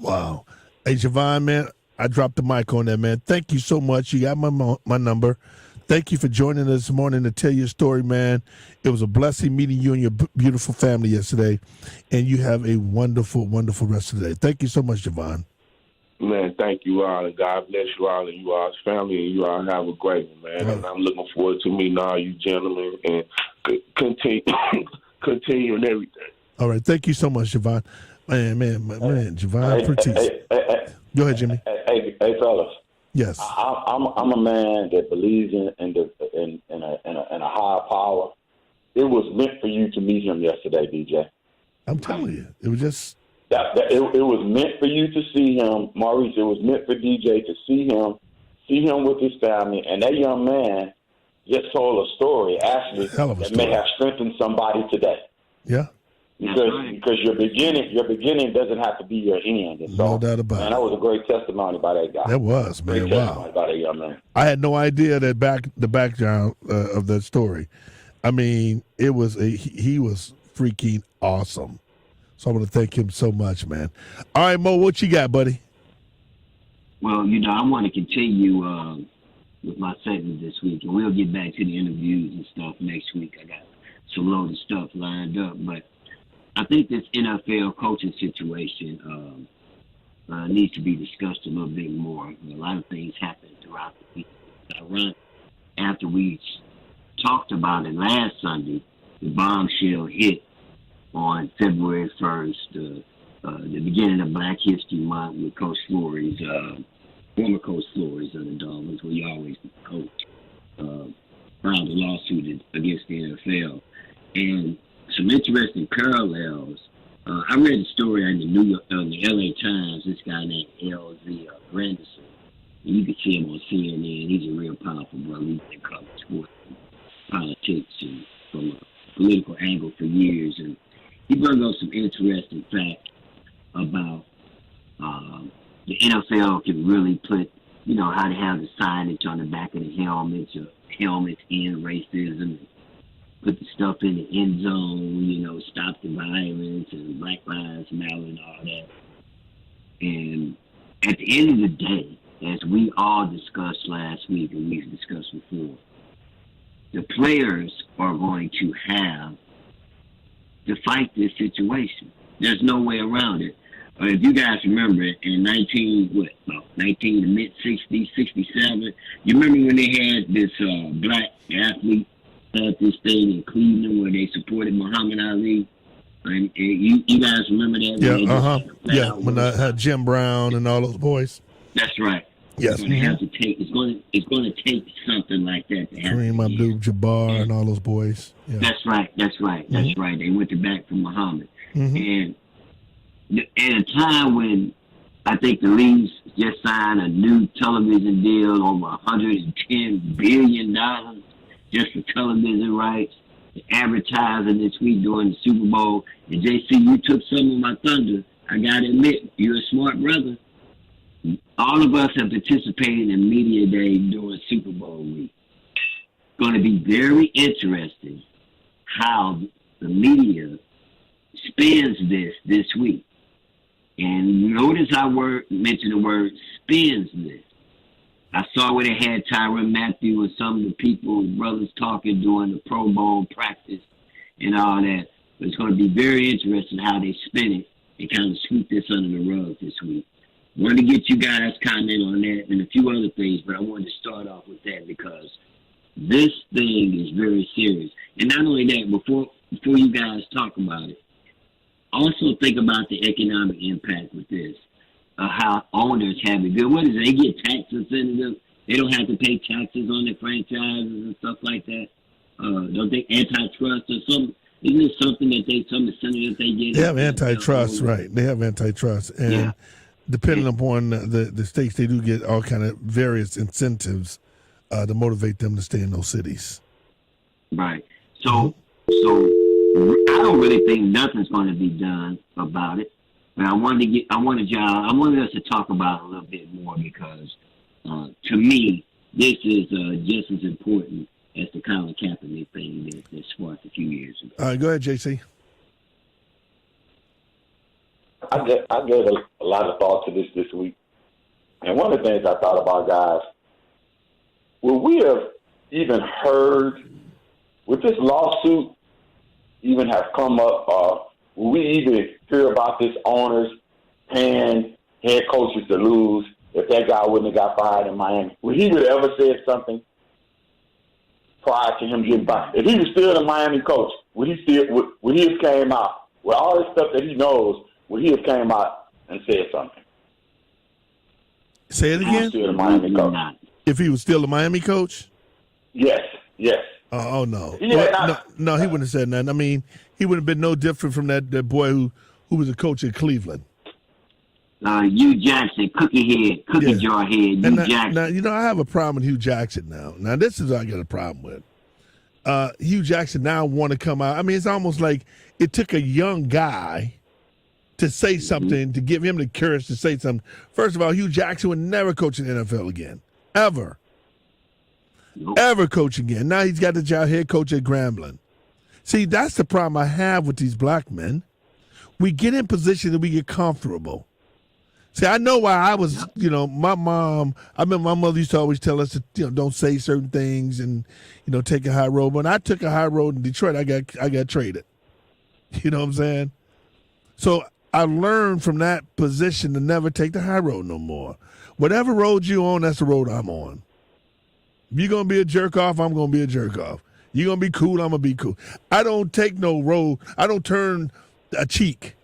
Wow. Hey, Javon, man, I dropped the mic on that, man. Thank you so much. You got my number. Thank you for joining us this morning to tell your story, man. It was a blessing meeting you and your beautiful family yesterday, and you have a wonderful, wonderful rest of the day. Thank you so much, Javon. Man, thank you all, and God bless you all and you all's family, and you all have a great one, man. And I'm looking forward to meeting all you gentlemen and continue and everything. All right, thank you so much, Javon. Man, Javon Pertise. Go ahead, Jimmy. Hey, fellas. Yes. I'm a man that believes in a higher power. It was meant for you to meet him yesterday, DJ. I'm telling you, it was just. It was meant for you to see him, Maurice. It was meant for DJ to see him with his family, and that young man just told a story, actually, that may have strengthened somebody today. Yeah. Because your beginning doesn't have to be your end. And so, no doubt about it. That was a great testimony by that guy. That was, man. Great testimony by that young man. I had no idea that the background of that story. I mean, he was freaking awesome. So I want to thank him so much, man. All right, Mo, what you got, buddy? Well, I want to continue with my segment this week, and we'll get back to the interviews and stuff next week. I got some loaded stuff lined up, but I think this NFL coaching situation needs to be discussed a little bit more. A lot of things happen throughout the week. After we talked about it last Sunday, the bombshell hit on February 1st, the beginning of Black History Month with Coach Flores, former Coach Flores of the Dolphins, where he always coached, filed a lawsuit against the NFL. And some interesting parallels. I read a story in the LA Times, this guy named L.Z. Granderson. And you can see him on CNN. He's a real powerful brother. He's been covering sports and politics and from a political angle for years. And he brought up some interesting facts about the NFL can really put, how to have the signage on the back of the helmets in racism, put the stuff in the end zone, stop the violence and Black Lives Matter and all that. And at the end of the day, as we all discussed last week and we've discussed before, the players are going to have to fight this situation. There's no way around it. If you guys remember, in the mid-60s, 67, you remember when they had this black athlete had this thing in Cleveland where they supported Muhammad Ali? And you guys remember that? Yeah, yeah, when I had Jim Brown and all those boys. That's right. Yes. It's going to take something like that to happen. Kareem Abdul-Jabbar and all those boys. Yeah. That's right. That's right. They went back from Muhammad. And at a time when I think the leagues just signed a new television deal over $110 billion just for television rights, advertising this week during the Super Bowl. And JC, you took some of my thunder. I got to admit, you're a smart brother. All of us have participated in Media Day during Super Bowl week. It's going to be very interesting how the media spins this week. And notice I mentioned the word spins this. I saw where they had Tyrann Mathieu and some of the people, brothers talking during the Pro Bowl practice and all that. But it's going to be very interesting how they spin it and kind of sweep this under the rug this week. I wanted to get you guys' comment on that and a few other things, but I wanted to start off with that because this thing is very serious. And not only that, before you guys talk about it, also think about the economic impact with this. How owners have it good. What is it? They get tax incentives. They don't have to pay taxes on their franchises and stuff like that. Don't they antitrust or something? Isn't it something that some of the senators they get? They have antitrust, right? They have antitrust, and depending upon the states, they do get all kind of various incentives to motivate them to stay in those cities. Right. So I don't really think nothing's going to be done about it. But I wanted us to talk about it a little bit more because, to me, this is just as important as the Colin Kaepernick thing that sparked a few years ago. All right, go ahead, JC. I gave a lot of thought to this week. And one of the things I thought about, guys, would we have even heard, would this lawsuit even have come up, would we even hear about this owners paying head coaches to lose if that guy wouldn't have got fired in Miami? Would he have ever said something prior to him getting fired? If he was still the Miami coach, would he have came out with all this stuff that he knows? Would he have came out and said something? Say it again. Still the Miami coach. If he was still the Miami coach? Yes. Oh no. Yeah, no, he wouldn't have said nothing. I mean, he would have been no different from that boy who was a coach in Cleveland. Hugh Jackson, cookie jar head, Hugh Jackson. Now, I have a problem with Hugh Jackson now. Now, this is what I got a problem with. Hugh Jackson now want to come out. I mean, it's almost like it took a young guy to say something, to give him the courage to say something. First of all, Hugh Jackson would never coach in the NFL again. Ever. Ever coach again. Now he's got the job head coach at Grambling. See, that's the problem I have with these black men. We get in position and we get comfortable. See, I know why I was, my mom, I remember my mother used to always tell us to, don't say certain things and, take a high road. When I took a high road in Detroit, I got traded. You know what I'm saying? So I learned from that position to never take the high road no more. Whatever road you on, that's the road I'm on. If you're going to be a jerk off, I'm going to be a jerk off. You're going to be cool, I'm going to be cool. I don't take no road. I don't turn a cheek.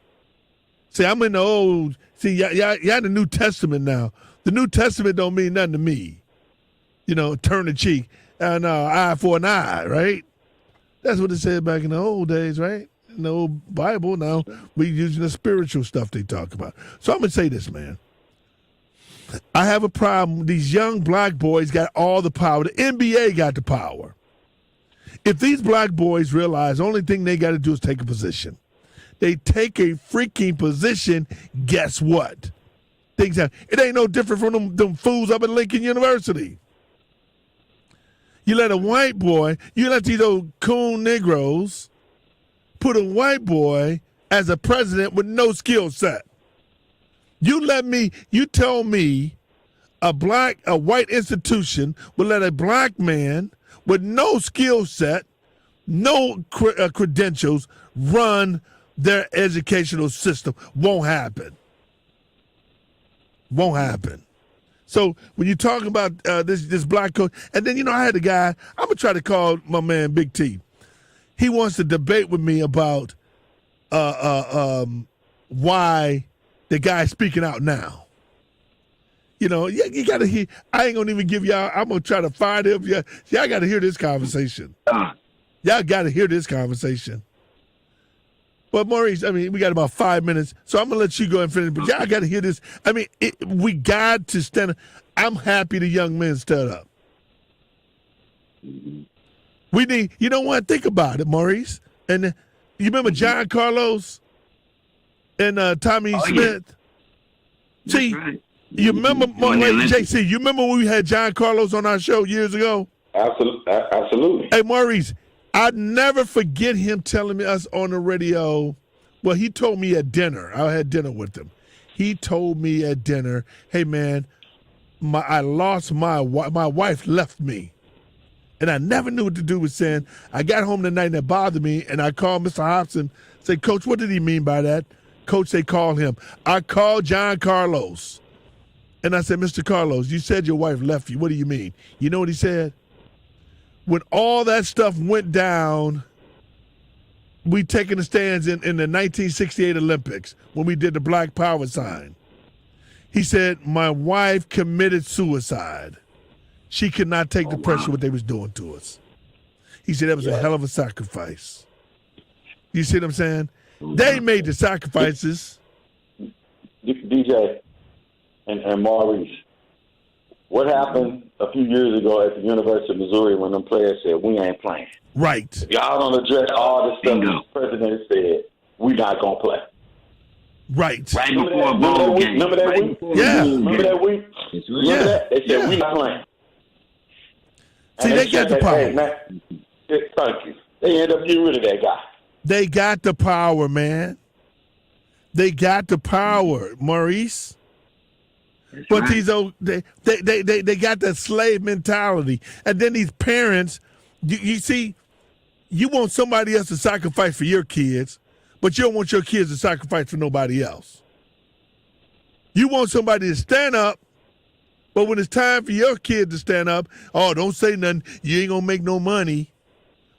See, I'm in the old, y'all in the New Testament now. The New Testament don't mean nothing to me. Turn the cheek. And eye for an eye, right? That's what it said back in the old days, right? In the old Bible. Now we're using the spiritual stuff they talk about. So I'm going to say this, man. I have a problem. These young black boys got all the power. The NBA got the power. If these black boys realize the only thing they got to do is take a position, they take a freaking position, guess what? Things happen. It ain't no different from them fools up at Lincoln University. You let a white boy, you let these old coon Negroes put a white boy as a president with no skill set. You tell me a white institution would let a black man with no skill set, no credentials run their educational system. Won't happen. Won't happen. So when you talk about this black coach, and then, I had a guy, I'm going to try to call my man Big T. He wants to debate with me about why the guy's speaking out now. You got to hear. I ain't going to even give y'all, I'm going to try to find him. Y'all got to hear this conversation. Y'all got to hear this conversation. But Maurice, we got about 5 minutes, so I'm going to let you go and finish. But y'all got to hear this. We got to stand up. I'm happy the young men stood up. We need, think about it, Maurice. And you remember John Carlos and Tommy Smith? Yeah. See, right. You remember, JC, you remember when we had John Carlos on our show years ago? Absolutely. Hey, Maurice, I'd never forget him telling us on the radio. Well, he told me at dinner. I had dinner with him. He told me at dinner, hey, man, I lost my wife left me. And I never knew what to do with saying, I got home tonight and it bothered me, and I called Mr. Hobson, said, Coach, what did he mean by that? Coach, they called him. I called John Carlos. And I said, Mr. Carlos, you said your wife left you. What do you mean? You know what he said? When all that stuff went down, we taking the stands in the 1968 Olympics when we did the Black Power sign. He said, my wife committed suicide. She could not take the pressure what they was doing to us. He said that was a hell of a sacrifice. You see what I'm saying? They made the sacrifices. DJ and Maurice, what happened a few years ago at the University of Missouri when them players said, we ain't playing? Right. If y'all don't address all the stuff the president said, we not going to play. Right. Right before a bowl game. Remember that week? Yeah. Remember that week? Remember that? They said, we not playing. See, they got the power. Hey, man, thank you. They end up getting rid of that guy. They got the power, man. They got the power, Maurice. That's But right. these old, they got that slave mentality. And then these parents, you see, you want somebody else to sacrifice for your kids, but you don't want your kids to sacrifice for nobody else. You want somebody to stand up, but when it's time for your kid to stand up, oh, don't say nothing. You ain't going to make no money.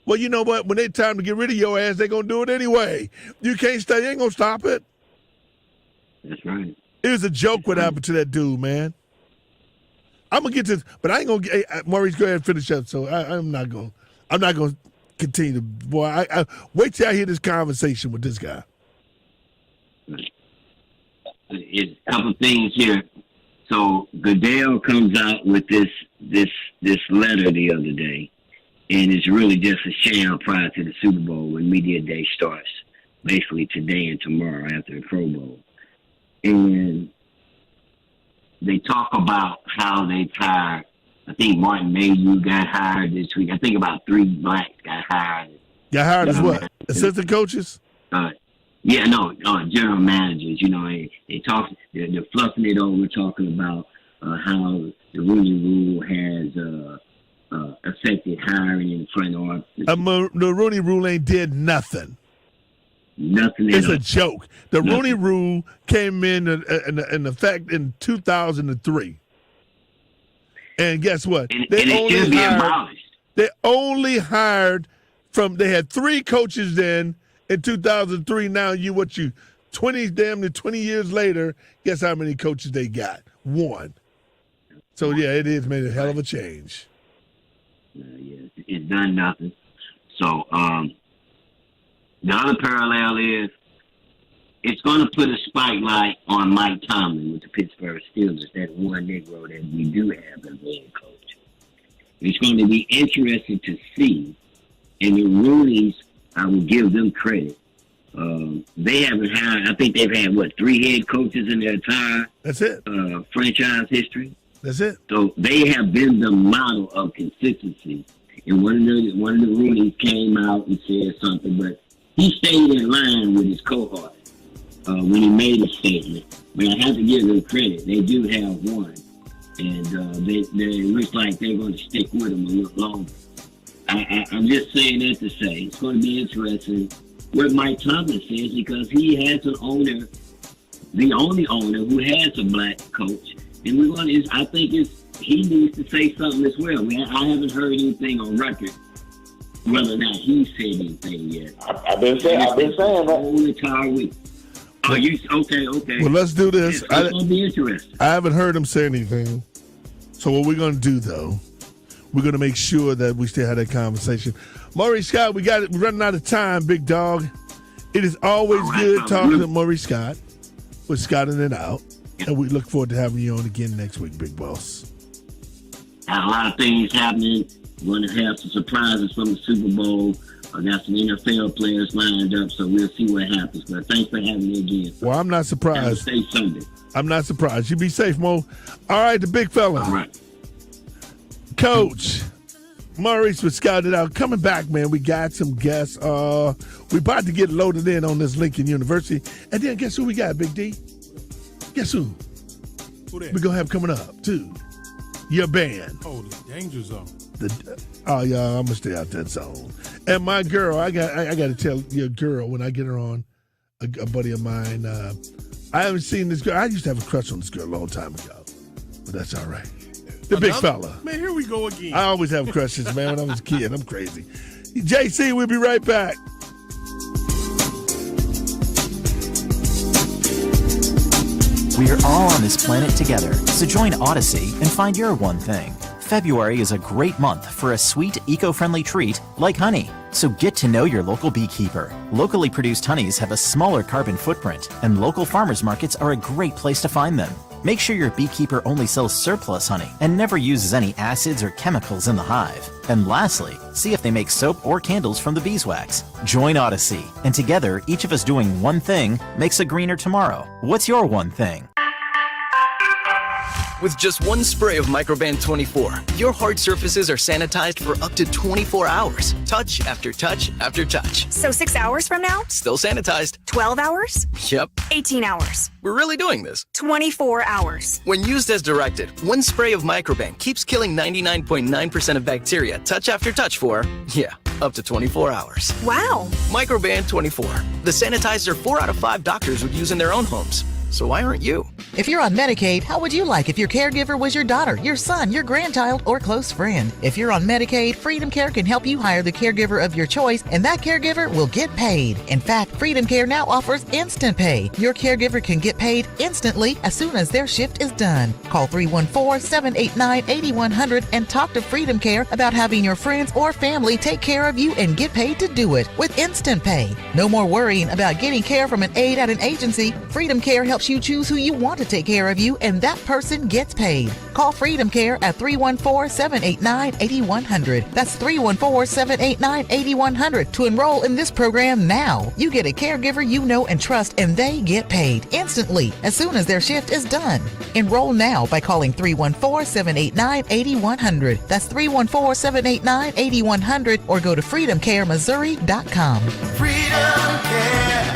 Well, you know what? When it's time to get rid of your ass, they're going to do it anyway. You can't stay. You ain't going to stop it. That's right. It was a joke what happened to that dude, man. I'm going to get this, but I ain't going to get, Maurice, go ahead and finish up. So I'm not going to continue to, boy, I wait till I hear this conversation with this guy. It's a couple things here. So Goodell comes out with this letter the other day, and it's really just a sham prior to the Super Bowl when Media Day starts, basically today and tomorrow after the Pro Bowl. And they talk about how they hired, I think Martin Mayhew got hired this week. I think about 3 blacks got hired. Got hired as what? Assistant coaches? General managers. You know, they talk, they're fluffing it over, talking about how the Rooney Rule has affected hiring in the front office. The Rooney Rule ain't did nothing. Nothing. It's a joke. The Rooney Rule came in effect in 2003. And guess what? It should be abolished. They only hired they had 3 coaches then in 2003. Now damn near 20 years later, guess how many coaches they got? 1. So yeah, it has made a hell of a change. It's done nothing. So the other parallel is it's going to put a spotlight on Mike Tomlin with the Pittsburgh Steelers, that one Negro that we do have as head coach. It's going to be interesting to see, and the Rooneys, I will give them credit. They haven't had, I think they've had, 3 head coaches in their entire franchise history? That's it. So they have been the model of consistency. And one of the Rooneys came out and said something, but he stayed in line with his cohort when he made a statement. But I have to give them credit. They do have one. And they looks like they're going to stick with him a little longer. I'm just saying that to say it's going to be interesting what Mike Tomlin says, because he has an owner, the only owner who has a black coach. And I think he needs to say something as well. I haven't heard anything on record whether or not he said anything yet. I've been saying that whole entire week. Oh, you okay? Well, let's do this. It's going to be interesting. I haven't heard him say anything. So what we're going to do, though, we're going to make sure that we still have that conversation. Maurice Scott, we're running out of time, big dog. It is always good talking to Maurice Scott. We're Scotting it out. And we look forward to having you on again next week, big boss. Got a lot of things happening. We're going to have some surprises from the Super Bowl. I got some NFL players lined up, so we'll see what happens. But thanks for having me again. Well, I'm not surprised. Have a safe Sunday. I'm not surprised. You be safe, Mo. All right, the big fella. All right. Coach Maurice was scouted out. Coming back, man, we got some guests. We about to get loaded in on this Lincoln University. And then guess who we got, Big D? Guess who? Who that? We're going to have coming up, too. Your band. Oh, the Danger Zone. Y'all, I'm going to stay out that zone. And my girl, I got to tell your girl when I get her on, a buddy of mine, I haven't seen this girl. I used to have a crush on this girl a long time ago. But that's all right. The big fella. Man, here we go again. I always have crushes, man, when I was a kid. I'm crazy. JC, we'll be right back. We are all on this planet together, so join Odyssey and find your one thing. February is a great month for a sweet, eco-friendly treat like honey. So get to know your local beekeeper. Locally produced honeys have a smaller carbon footprint, and local farmers markets are a great place to find them. Make sure your beekeeper only sells surplus honey and never uses any acids or chemicals in the hive. And lastly, see if they make soap or candles from the beeswax. Join Odyssey, and together, each of us doing one thing makes a greener tomorrow. What's your one thing? With just one spray of Microban 24, your hard surfaces are sanitized for up to 24 hours. Touch after touch after touch. So 6 hours from now? Still sanitized. 12 hours? Yep. 18 hours. We're really doing this. 24 hours. When used as directed, one spray of Microban keeps killing 99.9% of bacteria touch after touch for, up to 24 hours. Wow. Microban 24. The sanitizer 4 out of 5 doctors would use in their own homes. So why aren't you? If you're on Medicaid, how would you like if your caregiver was your daughter, your son, your grandchild, or close friend? If you're on Medicaid, Freedom Care can help you hire the caregiver of your choice, and that caregiver will get paid. In fact, Freedom Care now offers instant pay. Your caregiver can get paid instantly as soon as their shift is done. Call 314-789-8100 and talk to Freedom Care about having your friends or family take care of you and get paid to do it with instant pay. No more worrying about getting care from an aide at an agency. Freedom Care helps you choose who you want to take care of you, and that person gets paid. Call Freedom Care at 314-789-8100. That's 314-789-8100 to enroll in this program now. You get a caregiver you know and trust, and they get paid instantly as soon as their shift is done. Enroll now by calling 314-789-8100. That's 314-789-8100, or go to freedomcaremissouri.com. Freedom Care,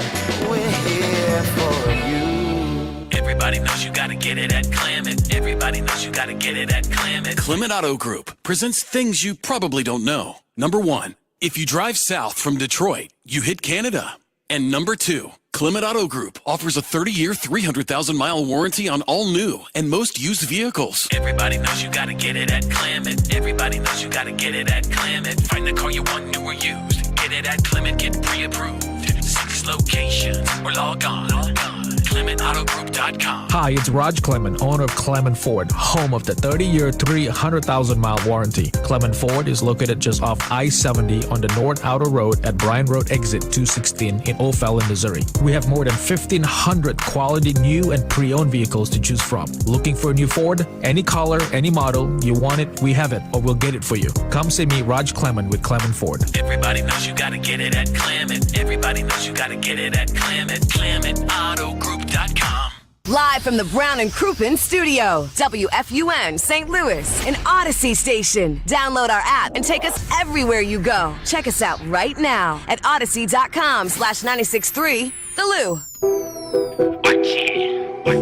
we're here for you. Everybody knows you gotta get it at Clement. Everybody knows you gotta get it at Clement. Clement Auto Group presents things you probably don't know. Number 1, if you drive south from Detroit, you hit Canada. And number 2, Clement Auto Group offers a 30-year, 300,000-mile warranty on all new and most used vehicles. Everybody knows you gotta get it at Clement. Everybody knows you gotta get it at Clement. Find the car you want, new or used. Get it at Clement, get pre-approved. 6 locations or log on. ClementAutoGroup.com. Hi, it's Raj Clement, owner of Clement Ford, home of the 30-year, 300,000-mile warranty. Clement Ford is located just off I-70 on the North Outer Road at Bryan Road Exit 216 in O'Fallon, Missouri. We have more than 1,500 quality new and pre-owned vehicles to choose from. Looking for a new Ford? Any color, any model, you want it, we have it, or we'll get it for you. Come see me, Raj Clement, with Clement Ford. Everybody knows you gotta get it at Clement. Everybody knows you gotta get it at Clement. ClementAutoGroup.com. Live from the Brown and Crouppen studio, WFUN St. Louis, an Odyssey station. Download our app and take us everywhere you go. Check us out right now at odyssey.com/963 The Lou.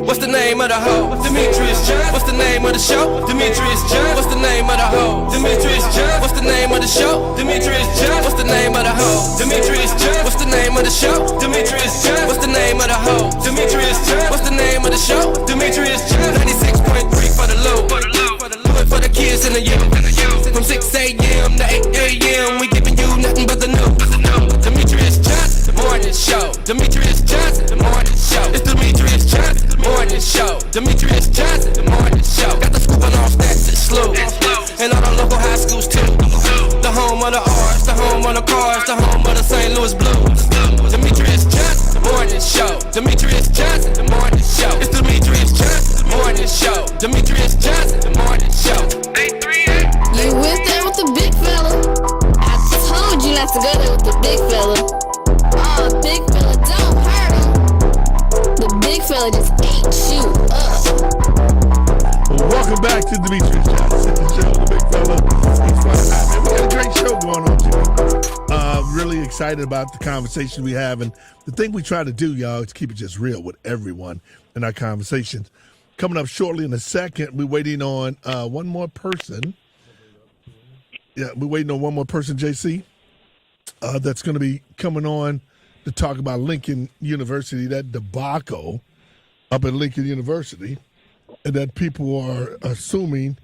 What's the name of the hoe? Demetrius John. What's the name of the show? Demetrius John. What's the name of the hoe? Demetrius John. What's the name of the show? Demetrius John. What's the name of the hoe? Demetrius John. What's the name of the show? Demetrius John. What's the name of the hoe? Demetrius John. What's the name of the show? Demetrius John. 96.3 for the low. Do it for the kids in the youth. From 6 a.m. to 8 a.m. we giving you nothing but the news. Demetrius Johnson, the morning show. Demetrius Johnson, the morning show. It's Demetrius Johnson, the morning show. Demetrius Johnson, the morning show. Got the scoop on all stats, it's slow. And all the local high schools too. The home of the arts, the home of the cars, the home of the St. Louis Blues. Demetrius Johnson, the morning show. Demetrius Johnson, the morning show. It's Demetrius Johnson, the morning show. Demetrius Johnson, the morning show. 838. You went there with the big fella. I told you not to go there with the big fella. Oh, big fella, don't hurt him. The big fella just ate you up. Welcome back to Demetrius Johnson show, the big fella. He's fun. Man, we got a great show going on, Jimmy. Really excited about the conversation we have, and the thing we try to do, y'all, is keep it just real with everyone in our conversations. Coming up shortly in a second, we're waiting on one more person. Yeah, we're waiting on one more person, JC, that's going to be coming on to talk about Lincoln University, that debacle up at Lincoln University, and that people are assuming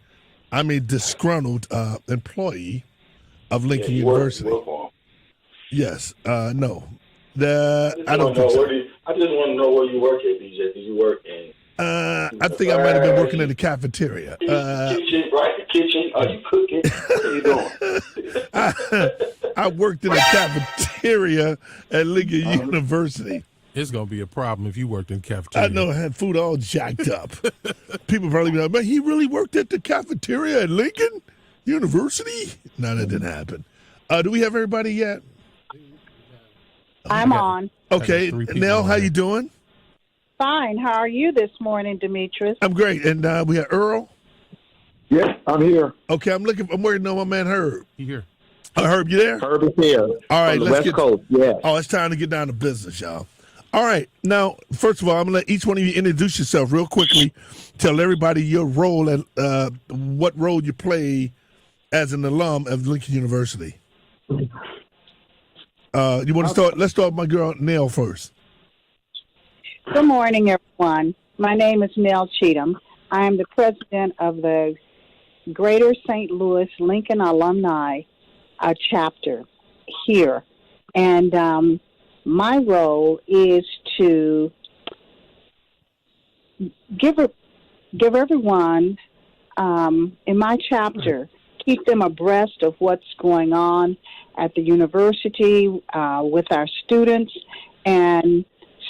I'm a disgruntled employee of Lincoln University. Yes, no. I don't think so. I just want to know where you work at, DJ. Do you work in? I think I might have been working in the cafeteria. Kitchen, right? The kitchen. Are you cooking? What are you doing? I worked in a cafeteria at Lincoln University. It's going to be a problem if you worked in cafeteria. I know, I had food all jacked up. People probably be like, man, he really worked at the cafeteria at Lincoln University? No, that didn't happen. Do we have everybody yet? I'm on. Okay, Nell, how you doing? Fine. How are you this morning, Demetrius? I'm great. And we have Earl? Yes, I'm here. Okay, I'm waiting on my man Herb. You here? Herb, you there? Herb is here. All right, on the West Coast, yeah. Oh, it's time to get down to business, y'all. All right. Now, first of all, I'm going to let each one of you introduce yourself real quickly. Tell everybody your role and what role you play as an alum of Lincoln University. You want to start? Let's start with my girl, Nell, first. Good morning, everyone. My name is Nell Cheatham. I am the president of the Greater St. Louis Lincoln Alumni chapter here. And my role is to give everyone in my chapter, keep them abreast of what's going on at the university with our students. And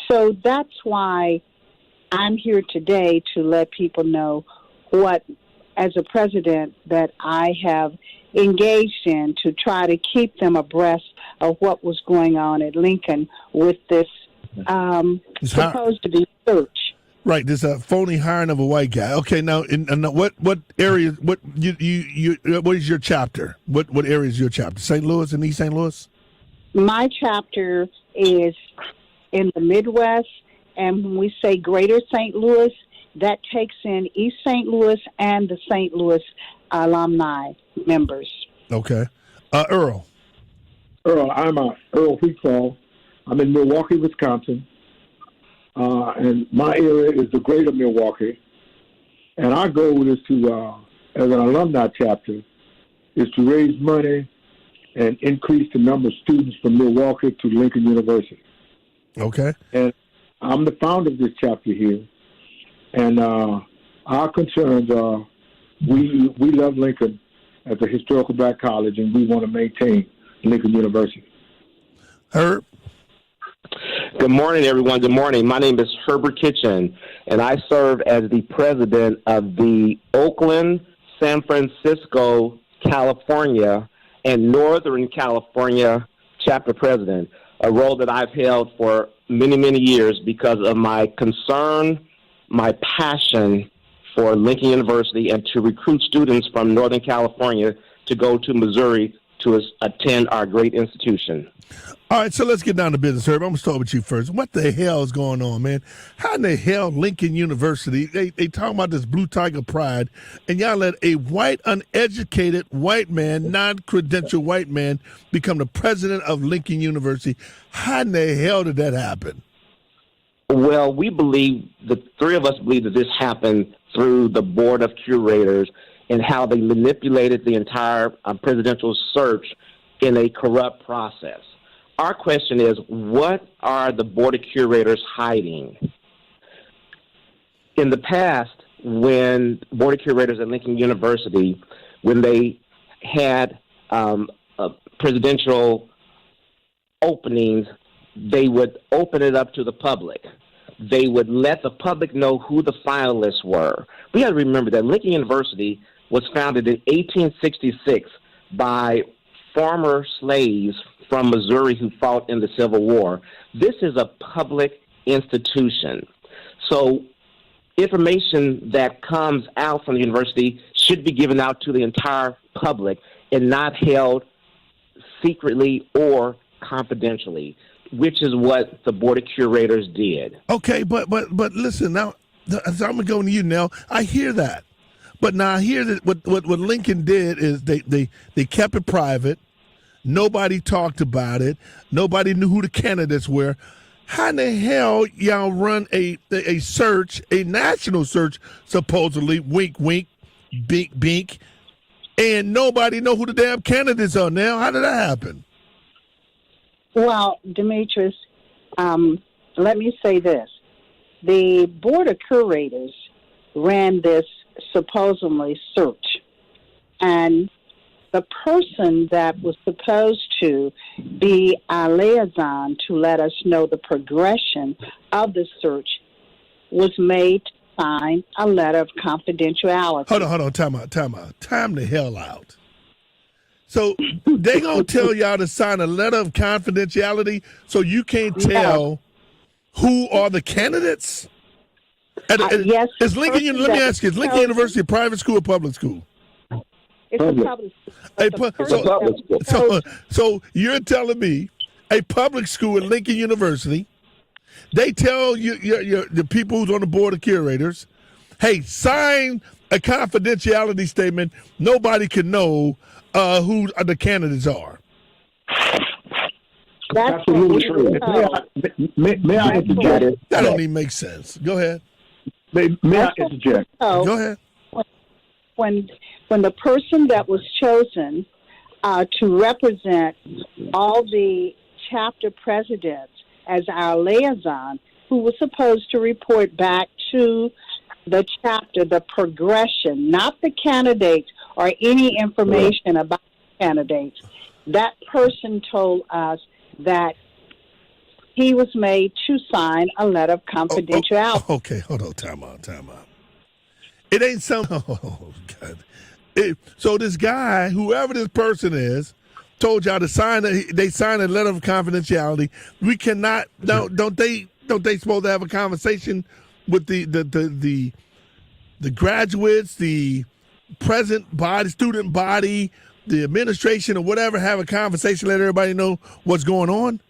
so that's why I'm here today, to let people know what, as a president, that I have engaged in to try to keep them abreast of what was going on at Lincoln with this supposed to be search. Right, this phony hiring of a white guy. Okay, now, what area? What is your chapter? What area is your chapter? St. Louis and East St. Louis? My chapter is in the Midwest, and when we say Greater St. Louis, that takes in East St. Louis and the St. Louis alumni members. Okay. Earl. I'm Earl Wheatfall. I'm in Milwaukee, Wisconsin. And my area is the greater Milwaukee. And our goal is to, as an alumni chapter, is to raise money and increase the number of students from Milwaukee to Lincoln University. Okay. And I'm the founder of this chapter here. And our concerns are we love Lincoln as a historical black college, and we want to maintain Lincoln University. Herb? Good morning, everyone. Good morning. My name is Herbert Kitchen, and I serve as the president of the Oakland, San Francisco, California, and Northern California chapter president, a role that I've held for many, many years because of my concern, my passion for Lincoln University, and to recruit students from Northern California to go to Missouri to attend our great institution. All right, so let's get down to business, Herb. I'm going to start with you first. What the hell is going on, man? How in the hell Lincoln University, they talking about this Blue Tiger Pride, and y'all let a white, uneducated white man, non-credentialed white man, become the president of Lincoln University? How in the hell did that happen? Well, we believe, the three of us believe that this happened through the Board of Curators and how they manipulated the entire presidential search in a corrupt process. Our question is, what are the Board of Curators hiding? In the past, when Board of Curators at Lincoln University, when they had presidential openings, they would open it up to the public. They would let the public know who the finalists were. We got to remember that Lincoln University was founded in 1866 by former slaves from Missouri who fought in the Civil War. This is a public institution. So information that comes out from the university should be given out to the entire public and not held secretly or confidentially, which is what the Board of Curators did. Okay, but listen, now, so I'm going to go to you now. I hear that. But now I hear that what Lincoln did is they kept it private. Nobody talked about it. Nobody knew who the candidates were. How in the hell y'all run a search, a national search, supposedly, wink, wink, bink, bink, and nobody know who the damn candidates are now? How did that happen? Well, Demetrius, let me say this. The Board of Curators ran this supposedly search. And the person that was supposed to be our liaison to let us know the progression of the search was made to sign a letter of confidentiality. Hold on, time out. Time the hell out. So they gonna tell y'all to sign a letter of confidentiality so you can't tell who are the candidates? Yes. Is Lincoln, let me ask you, is Lincoln University a private school or public school? It's a public school. So you're telling me a public school at Lincoln University, they tell the people who's on the board of curators, hey, sign a confidentiality statement. Nobody can know who the candidates are. That's absolutely true. May I interject? That don't even make sense. Go ahead. May I interject? Go ahead. When the person that was chosen to represent all the chapter presidents as our liaison, who was supposed to report back to the chapter the progression, not the candidates or any information about the candidates, that person told us that he was made to sign a letter of confidentiality. Okay, hold on, time out. It ain't some. Oh God! So this guy, whoever this person is, told y'all to sign. They signed a letter of confidentiality. We cannot. Don't they supposed to have a conversation with the graduates, the present body, student body, the administration, or whatever? Have a conversation, let everybody know what's going on.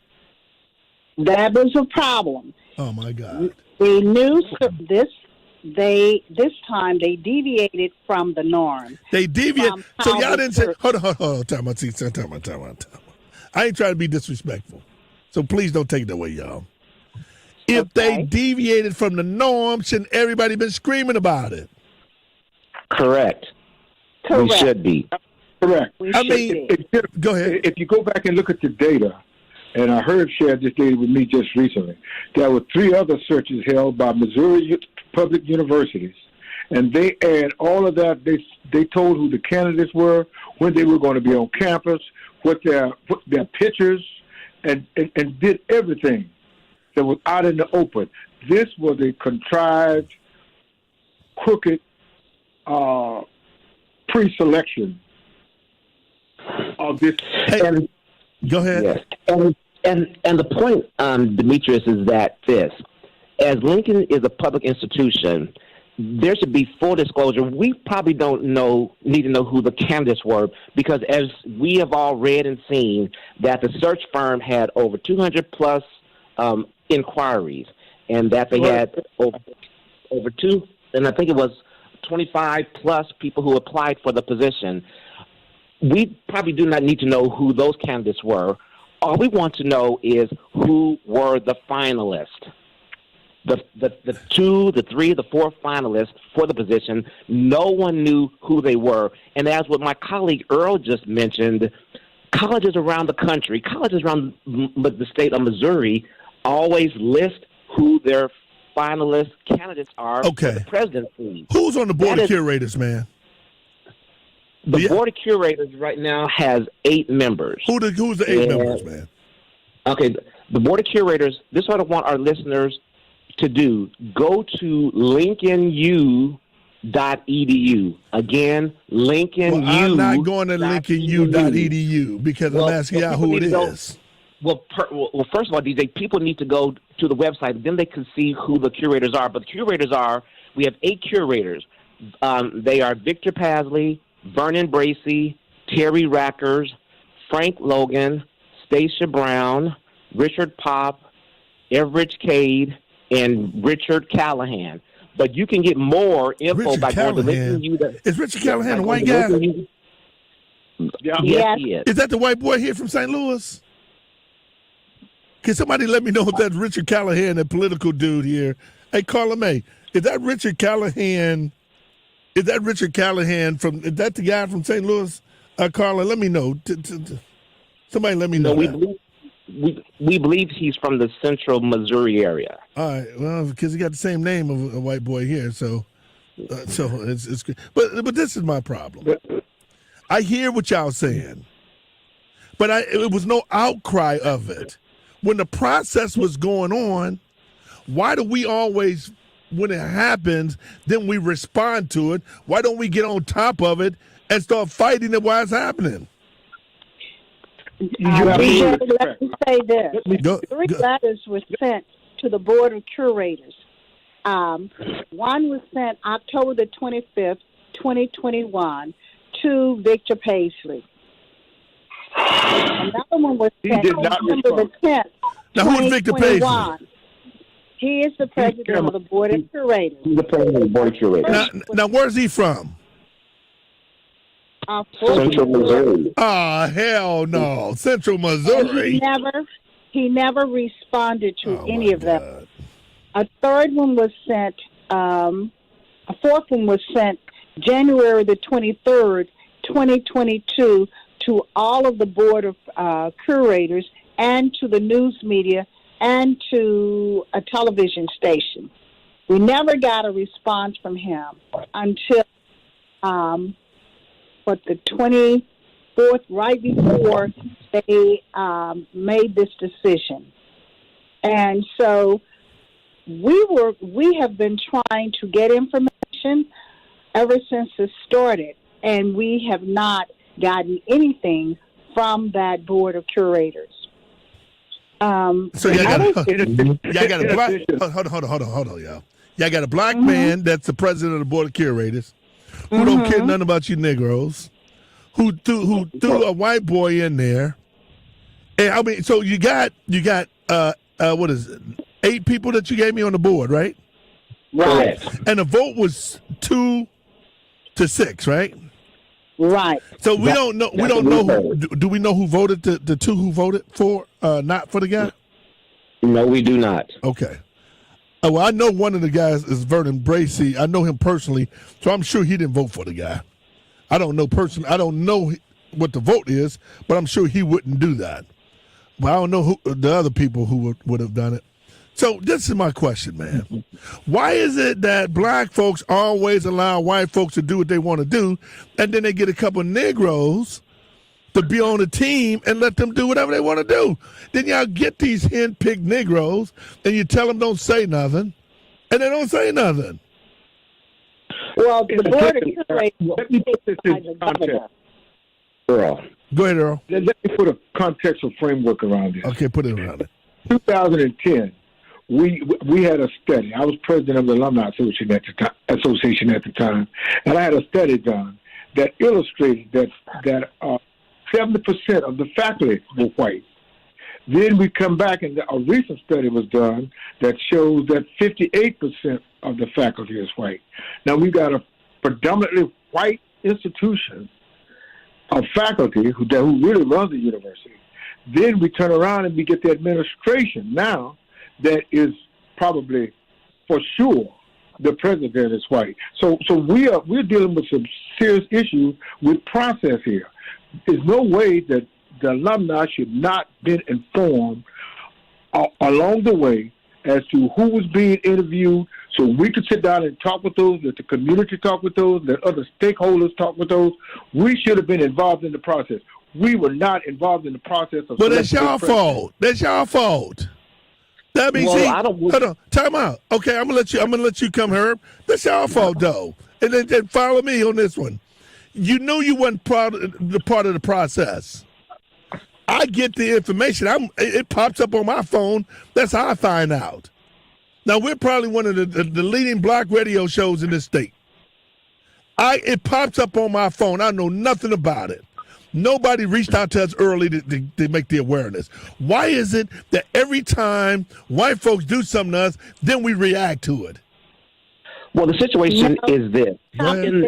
That was a problem. Oh my God! They knew this. This time they deviated from the norm. They deviated. So y'all didn't say. Hold on. Time out. I ain't trying to be disrespectful. So please don't take it away, y'all. If they deviated from the norm, shouldn't everybody been screaming about it? Correct. We should be. Correct. Go ahead. If you go back and look at the data, and I heard shared this data with me just recently, there were 3 other searches held by Missouri public universities, and they add all of that. They told who the candidates were, when they were going to be on campus, what their pictures, and did everything that was out in the open. This was a contrived, crooked pre-selection of this. Hey, go ahead. Yes. And the point, Demetrius, is that as Lincoln is a public institution, there should be full disclosure. We probably need to know who the candidates were, because as we have all read and seen, that the search firm had over 200 plus inquiries, and that they had over 2, and I think it was 25 plus people who applied for the position. We probably do not need to know who those candidates were. All we want to know is who were the finalists. The 2, the 3, the 4 finalists for the position. No one knew who they were. And as what my colleague Earl just mentioned, colleges around the country, colleges around the state of Missouri always list who their finalist candidates are for the presidency. Who's on the board of curators, man? The board of curators right now has 8 members. Who's the 8 members, man? Okay, the board of curators, this is what I want our listeners to do. Go to LincolnU.edu. Again, LincolnU. Well, I'm not going to LincolnU.edu because I'm asking y'all who it is. Well, first of all, DJ, people need to go to the website. Then they can see who the curators are. But the curators we have 8 curators. They are Victor Pasley, Vernon Bracey, Terry Rackers, Frank Logan, Stacia Brown, Richard Pop, Everett Cade, and Richard Callahan. But you can get more info by going to LincolnU. Is Richard Callahan a white guy? Yes, he is. Is that the white boy here from St. Louis? Can somebody let me know if that's Richard Callahan, that political dude here? Hey, Carla May, is that Richard Callahan? Is that Richard Callahan is that the guy from St. Louis? Carla, let me know. Somebody let me know. We believe he's from the central Missouri area. All right, well, because he got the same name of a white boy here, so it's good. But this is my problem. I hear what y'all saying, but it was no outcry of it. When the process was going on, why do we always, when it happens, then we respond to it? Why don't we get on top of it and start fighting it while it's happening? Let me say this. 3 letters were sent to the Board of Curators. One was sent October the 25th, 2021, to Victor Paisley. Another one was sent November the 10th, now, who is Victor Paisley? He is the president of the Board of Curators. He's the president of the Board of Curators. Now where's he from? Central Missouri. Oh, hell no. Central Missouri. He never responded to any of them. A third one was sent, a fourth one was sent January the 23rd, 2022, to all of the Board of Curators and to the news media and to a television station. We never got a response from him until the 24th, right before they made this decision. And so we have been trying to get information ever since it started, and we have not gotten anything from that Board of Curators. So y'all got a black. Hold on, y'all. Y'all got a black man that's the president of the Board of Curators who don't care nothing about you Negroes, who threw a white boy in there. And I mean, so you got what is it? 8 people that you gave me on the board, right? Right. And the vote was 2-6, right? Right. So we don't know. We don't know who. Do we know who voted? The 2 who voted for not for the guy? No, we do not. Okay. Well, I know one of the guys is Vernon Bracey. I know him personally, so I'm sure he didn't vote for the guy. I don't know personally. I don't know what the vote is, but I'm sure he wouldn't do that. But I don't know who the other people who would have done it. So this is my question, man. Why is it that black folks always allow white folks to do what they want to do, and then they get a couple of Negroes to be on the team and let them do whatever they want to do? Then y'all get these hand-picked Negroes, and you tell them don't say nothing, and they don't say nothing. Well, the Board of Curators... Let me put this in context. Earl. Go ahead, Earl. Let me put a contextual framework around this. Okay, put it around it. 2010, we had a study. I was president of the Alumni Association at the time, and I had a study done that illustrated that 70% of the faculty were white. Then we come back, and a recent study was done that shows that 58% of the faculty is white. Now, we've got a predominantly white institution of faculty who really runs the university. Then we turn around and we get the administration now that is probably for sure the president is white. So we're dealing with some serious issues with process here. There's no way that the alumni should not been informed along the way as to who was being interviewed, so we could sit down and talk with those, let the community talk with those, let other stakeholders talk with those. We should have been involved in the process. We were not involved in the process of. But that's y'all fault. That's y'all fault. That means hold on, time out. Okay, I'm gonna let you come, Herb. That's y'all fault though. And then follow me on this one. You knew you wasn't part of the process. I get the information. It pops up on my phone. That's how I find out. Now we're probably one of the leading black radio shows in this state. It pops up on my phone. I know nothing about it. Nobody reached out to us early to make the awareness. Why is it that every time white folks do something to us, then we react to it? Well, the situation is this. In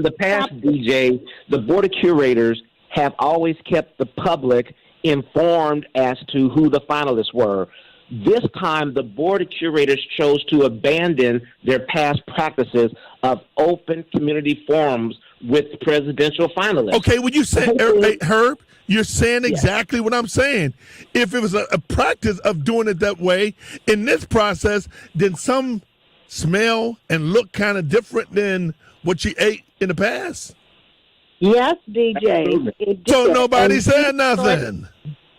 the past, DJ, the Board of Curators have always kept the public informed as to who the finalists were. This time, the Board of Curators chose to abandon their past practices of open community forums with presidential finalists. Okay, when you say, Herb, you're saying exactly what I'm saying. If it was a practice of doing it that way, in this process, then some smell and look kind of different than what you ate in the past? Yes, DJ. It So did. nobody And said we nothing.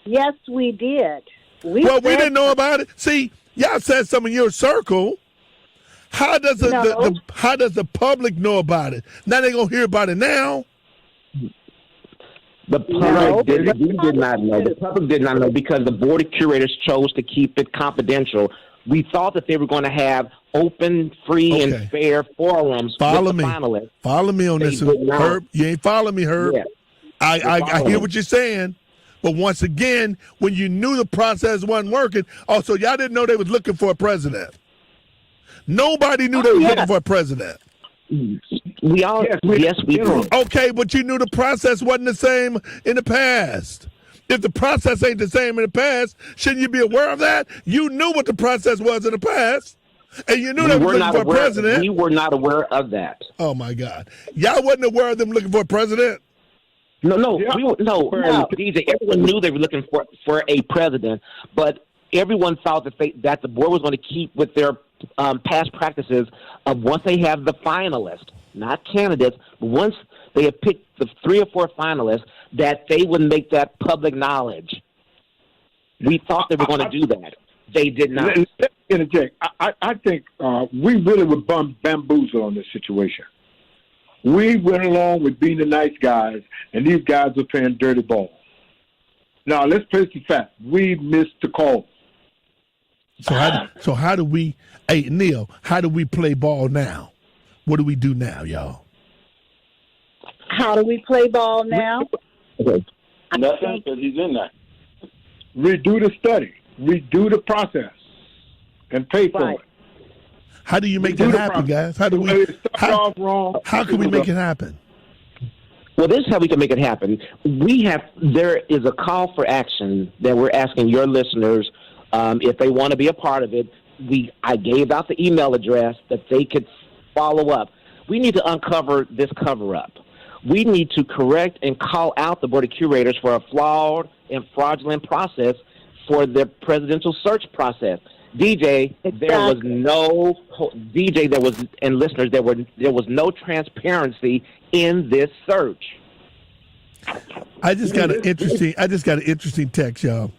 Yes, we did. We didn't know about it. See, y'all said some in your circle. How does how does the public know about it? Now they gonna hear about it now. The public did not know. The public did not know because the Board of Curators chose to keep it confidential. We thought that they were going to have open, free, and fair forums with the finalists. Follow me on this, Herb. You ain't following me, Herb. Yeah. I hear what you're saying. But once again, when you knew the process wasn't working, also y'all didn't know they was looking for a president. Nobody knew they was looking for a president. We all, yes, we do. Okay, but you knew the process wasn't the same in the past. If the process ain't the same in the past, shouldn't you be aware of that? You knew what the process was in the past, and you knew they were looking for a president. We were not aware of that. Oh my God, y'all wasn't aware of them looking for a president. No, DJ. Everyone knew they were looking for a president, but everyone thought that the board was going to keep with their past practices of once they have the finalists, not candidates, but once they have picked the 3 or 4 finalists, that they would make that public knowledge. We thought they were going to do that. They did not. Let me interject. I think we really were bamboozled on this situation. We went along with being the nice guys, and these guys were playing dirty ball. Now, let's face the fact. We missed the call. So how do we, hey, Neil, how do we play ball now? What do we do now, y'all? How do we play ball now? Nothing, because he's in there. Redo the study. Redo the process. And pay for it. How do you make that happen, guys? How can we make it happen? Well, this is how we can make it happen. There is a call for action that we're asking your listeners if they want to be a part of it. I gave out the email address that they could follow up. We need to uncover this cover-up. We need to correct and call out the Board of Curators for a flawed and fraudulent process for their presidential search process. DJ, and listeners, there was no transparency in this search. I just got an interesting text, y'all,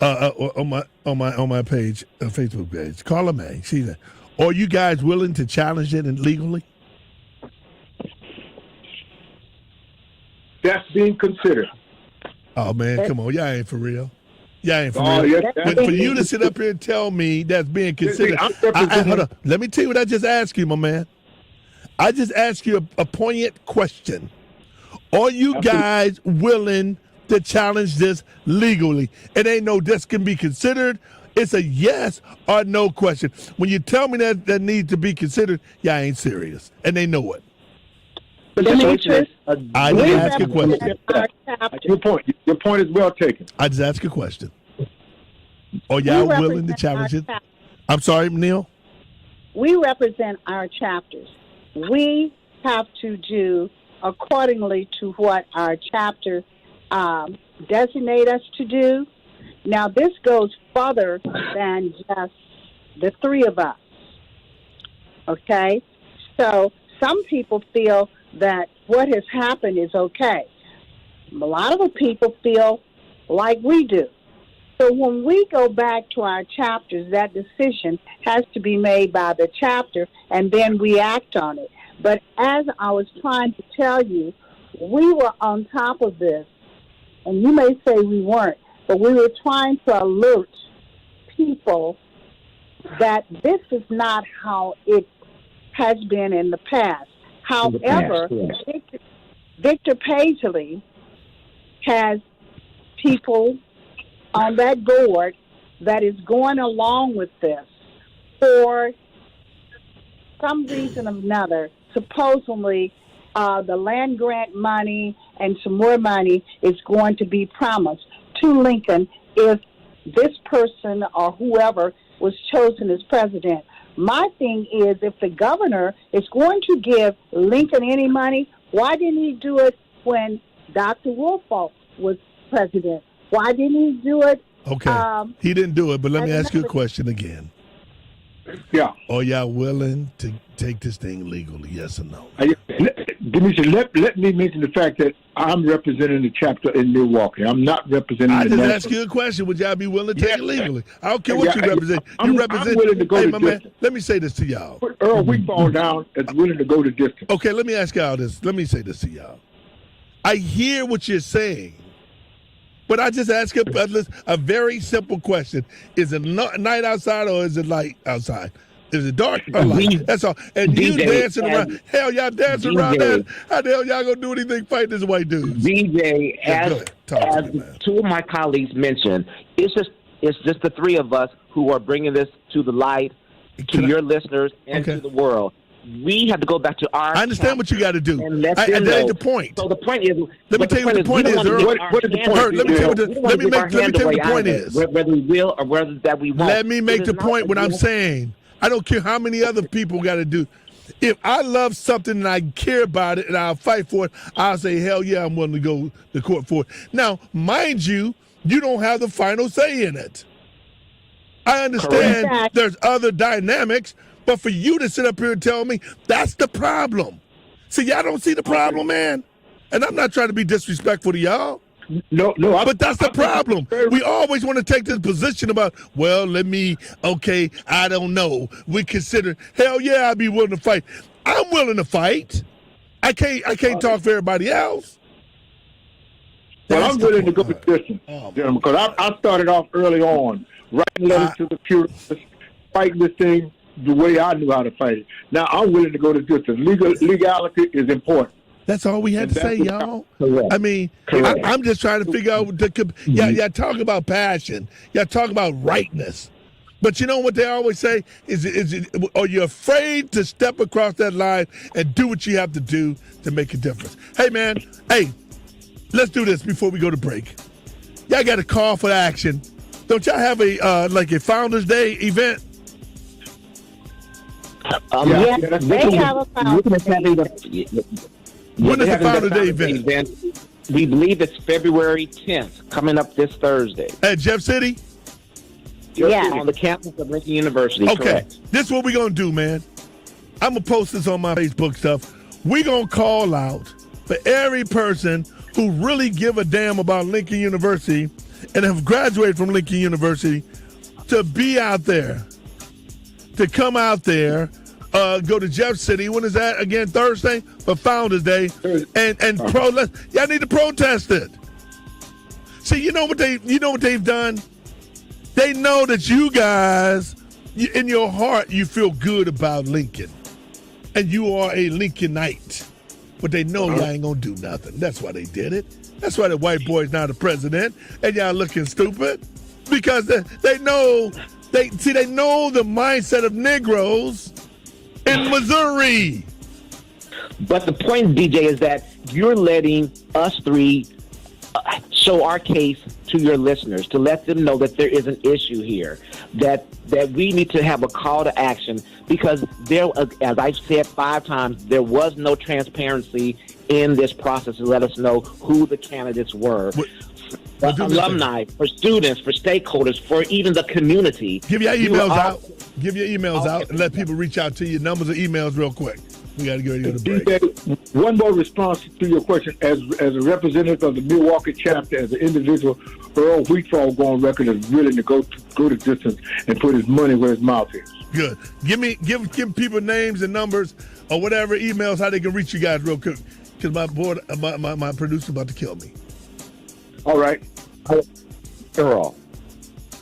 on my page, Facebook page. Carla May, she said, "Are you guys willing to challenge it legally?" That's being considered. Oh man, come on, y'all ain't for real. Yeah, ain't for real. Yes, for you to sit up here and tell me that's being considered. Hold on. Let me tell you what I just asked you, my man. I just asked you a poignant question. Are you guys willing to challenge this legally? It ain't no this can be considered. It's a yes or no question. When you tell me that needs to be considered, y'all ain't serious. And they know it. I didn't ask a question. Your point is well taken. I just asked a question. Are y'all willing to challenge it? I'm sorry, Neil? We represent our chapters. We have to do accordingly to what our chapter designate us to do. Now, this goes further than just the 3 of us. Okay? So some people feel that what has happened is okay. A lot of the people feel like we do. So when we go back to our chapters, that decision has to be made by the chapter, and then we act on it. But as I was trying to tell you, we were on top of this, and you may say we weren't, but we were trying to alert people that this is not how it has been in the past. However, Victor Paisley has people on that board that is going along with this for some reason or another. Supposedly, the land grant money and some more money is going to be promised to Lincoln if this person or whoever was chosen as president. My thing is, if the governor is going to give Lincoln any money, why didn't he do it when Dr. Woolfolk was president? Why didn't he do it? Okay, he didn't do it, but let me ask you a question again. Yeah. Are y'all willing to take this thing legally? Yes or no? Demetri, let me mention the fact that I'm representing the chapter in Milwaukee. I'm not representing I the just national. asked you a question. Would y'all be willing to take it legally? I don't care what you Yeah, represent. I'm willing to go hey, to my man, distance. let me say this to y'all. Earl Wheatfall down is willing to go to distance. Okay, let me ask y'all this. Let me say this to y'all. I hear what you're saying, but I just ask a very simple question. Is it night outside or is it light outside? Is it dark or light? That's all. And you dancing around. Hell, y'all dancing around that. How the hell y'all gonna do anything fighting this white dude? DJ, as two of my colleagues mentioned, it's just the three of us who are bringing this to the light, to your listeners, and to the world. We have to go back to our. I understand what you got to do. And let that them know. ain't the point. So the point is. Let me tell you what the point is, Earl. What is the point? Let me tell you what the point is. Whether we will or whether that we won't. Let me make the point. What I'm saying. I don't care how many other people got to do. If I love something and I care about it and I'll fight for it, I'll say, hell yeah, I'm willing to go to court for it. Now, mind you, you don't have the final say in it. I understand there's other dynamics, but for you to sit up here and tell me that's the problem. See, y'all don't see the problem, man. And I'm not trying to be disrespectful to y'all. No, but that's the problem. We always want to take this position about, well, I don't know. We consider, hell yeah, I'd be willing to fight. I'm willing to fight. I can't talk for everybody else. Well, I'm willing to go to distance, because I started off early on, writing letters to the purists, fighting this thing the way I knew how to fight it. Now I'm willing to go to distance. Legality is important. That's all we had to say, y'all. Correct. I mean, I'm just trying to figure out. Y'all talk about passion. Y'all talk about rightness. But you know what they always say? Are you afraid to step across that line and do what you have to do to make a difference? Hey, man. Hey, let's do this before we go to break. Y'all got a call for action. Don't y'all have a Founders Day event? They have a Founders Day. When is the Founders Day event? We believe it's February 10th, coming up this Thursday. At Jeff City? Yeah. On the campus of Lincoln University. Okay. Correct. This is what we're going to do, man. I'm going to post this on my Facebook stuff. We're going to call out for every person who really give a damn about Lincoln University and have graduated from Lincoln University to be out there, to come out there. Go to Jeff City. When is that again? Thursday for Founders Day, and protest. Y'all need to protest it. See, you know what they've done. They know that you guys, in your heart, you feel good about Lincoln, and you are a Lincolnite. But they know y'all ain't gonna do nothing. That's why they did it. That's why the white boy's now the president, and y'all looking stupid because they know the mindset of Negroes in Missouri. But the point, DJ, is that you're letting us three show our case to your listeners, to let them know that there is an issue here, that we need to have a call to action, because there, as I've said 5 times, there was no transparency in this process to let us know who the candidates were. For alumni, for students, for stakeholders, for even the community. Give your emails out. Give your emails out and let people reach out to you. Numbers of emails real quick. We got to get ready to go to break. DJ, one more response to your question. As a representative of the Milwaukee chapter, as an individual, Earl Wheatfall go on record as willing to go to distance and put his money where his mouth is. Good. Give people names and numbers or whatever emails, how they can reach you guys real quick. Because my producer's about to kill me. All right. Earl.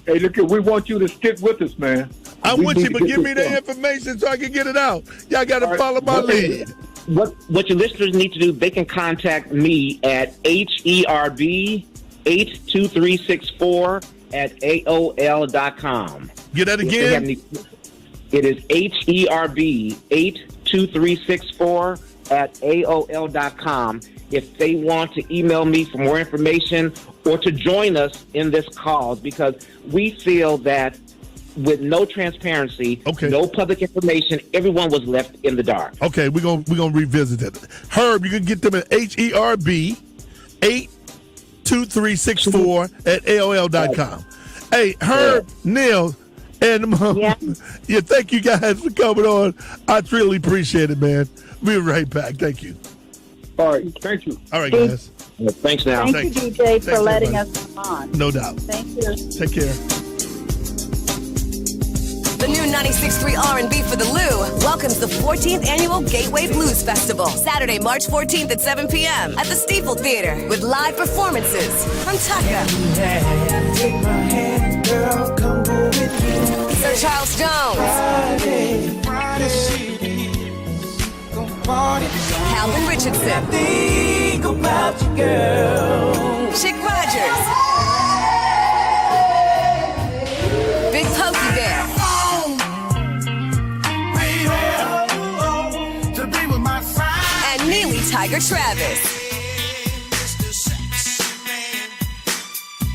Hey, look, we want you to stick with us, man. I'm with you, but give me the information so I can get it out. Y'all got to follow my lead. What your listeners need to do, they can contact me at HERB82364@AOL.com. Get that again? It is HERB82364@AOL.com. If they want to email me for more information or to join us in this cause, because we feel that with no transparency, no public information, everyone was left in the dark. Okay, we're gonna revisit it. Herb, you can get them at HERB82364@AOL.com. Hey, Herb, Neil, And yeah, thank you guys for coming on. I really appreciate it, man. We'll be right back. Thank you. All right, thank you. All right, guys. Thanks now. Thank you, DJ, for letting us come on. No doubt. Thank you. Take care. The new 96.3 R&B for the Lou welcomes the 14th annual Gateway Blues Festival, Saturday, March 14th at 7 p.m. at the Stiefel Theater with live performances from Tucker, Sir Charles Jones, Calvin Richardson, Chick Rogers, Big Pokey Bear, and Neely Tiger Travis.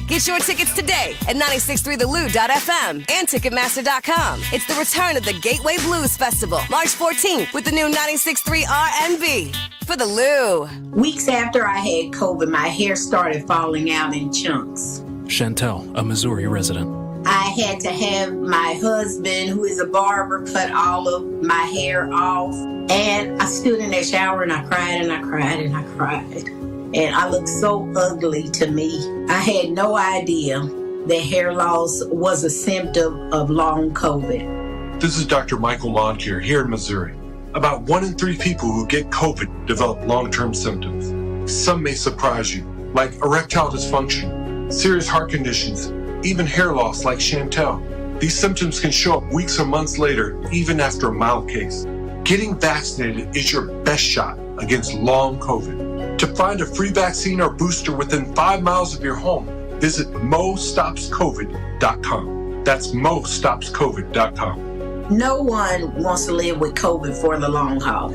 Get your tickets today at 963thelou.fm and Ticketmaster.com. It's the return of the Gateway Blues Festival, March 14th, with the new 96.3 R&B for the Lou. Weeks after I had COVID, my hair started falling out in chunks. Chantel, a Missouri resident. I had to have my husband, who is a barber, cut all of my hair off. And I stood in that shower and I cried and I cried and I cried. And I looked so ugly to me. I had no idea that hair loss was a symptom of long COVID. This is Dr. Michael Moncure here in Missouri. About 1 in 3 people who get COVID develop long-term symptoms. Some may surprise you, like erectile dysfunction, serious heart conditions, even hair loss like Chantel. These symptoms can show up weeks or months later, even after a mild case. Getting vaccinated is your best shot against long COVID. To find a free vaccine or booster within 5 miles of your home, visit mostopscovid.com. That's mostopscovid.com. No one wants to live with COVID for the long haul.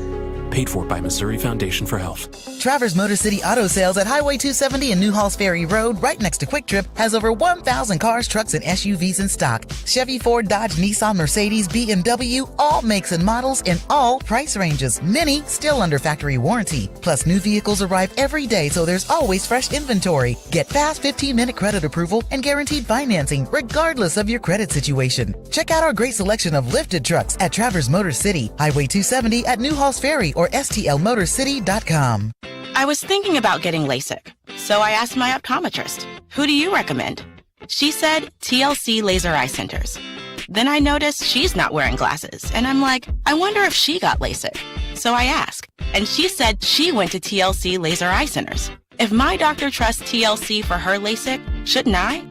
Paid for by Missouri Foundation for Health. Traverse Motor City Auto Sales at Highway 270 and New Halls Ferry Road, right next to Quick Trip, has over 1,000 cars, trucks, and SUVs in stock. Chevy, Ford, Dodge, Nissan, Mercedes, BMW, all makes and models in all price ranges. Many still under factory warranty. Plus, new vehicles arrive every day, so there's always fresh inventory. Get fast 15-minute credit approval and guaranteed financing, regardless of your credit situation. Check out our great selection of lifted trucks at Traverse Motor City, Highway 270 at New Halls Ferry, or stlmotorcity.com. I was thinking about getting LASIK, so I asked my optometrist, who do you recommend? She said TLC Laser Eye Centers. Then I noticed she's not wearing glasses, and I'm like, I wonder if she got LASIK. So I asked, and she said she went to TLC Laser Eye Centers. If my doctor trusts TLC for her LASIK, shouldn't I?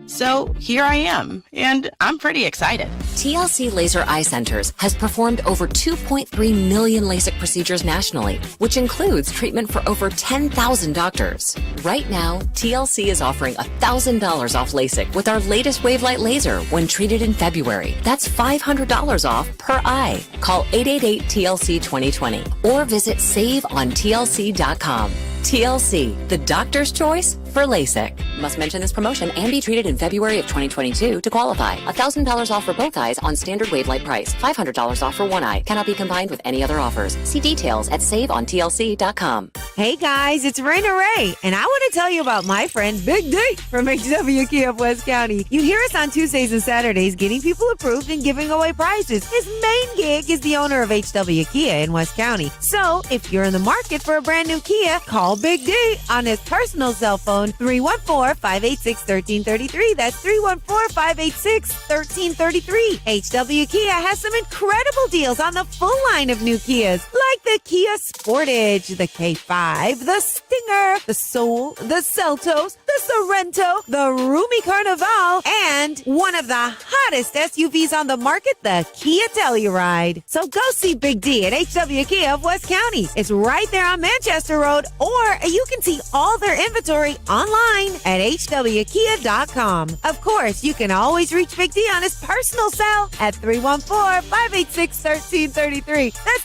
So here I am, and I'm pretty excited. TLC Laser Eye Centers has performed over 2.3 million LASIK procedures nationally, which includes treatment for over 10,000 doctors. Right now, TLC is offering $1,000 off LASIK with our latest Wavelight laser when treated in February. That's $500 off per eye. Call 888-TLC-2020 or visit saveontlc.com. TLC, the doctor's choice for LASIK. Must mention this promotion and be treated in February of 2022 to qualify. $1,000 off for both eyes on standard Wavelight price. $500 off for one eye. Cannot be combined with any other offers. See details at saveontlc.com. Hey guys, it's Raina Ray, and I want to tell you about my friend Big D from HW Kia of West County. You hear us on Tuesdays and Saturdays getting people approved and giving away prizes. His main gig is the owner of HW Kia in West County. So if you're in the market for a brand new Kia, call Big D on his personal cell phone, 314-586-1333. That's 314-586-1333. HW Kia has some incredible deals on the full line of new Kias, like the Kia Sportage, the K5, the Stinger, the Soul, the Seltos, the Sorrento, the Rumi Carnival, and one of the hottest SUVs on the market, the Kia Telluride. So go see Big D at HW Kia of West County. It's right there on Manchester Road, or you can see all their inventory online at hwkia.com. Of course, you can always reach Big D on his personal cell at 314-586-1333. That's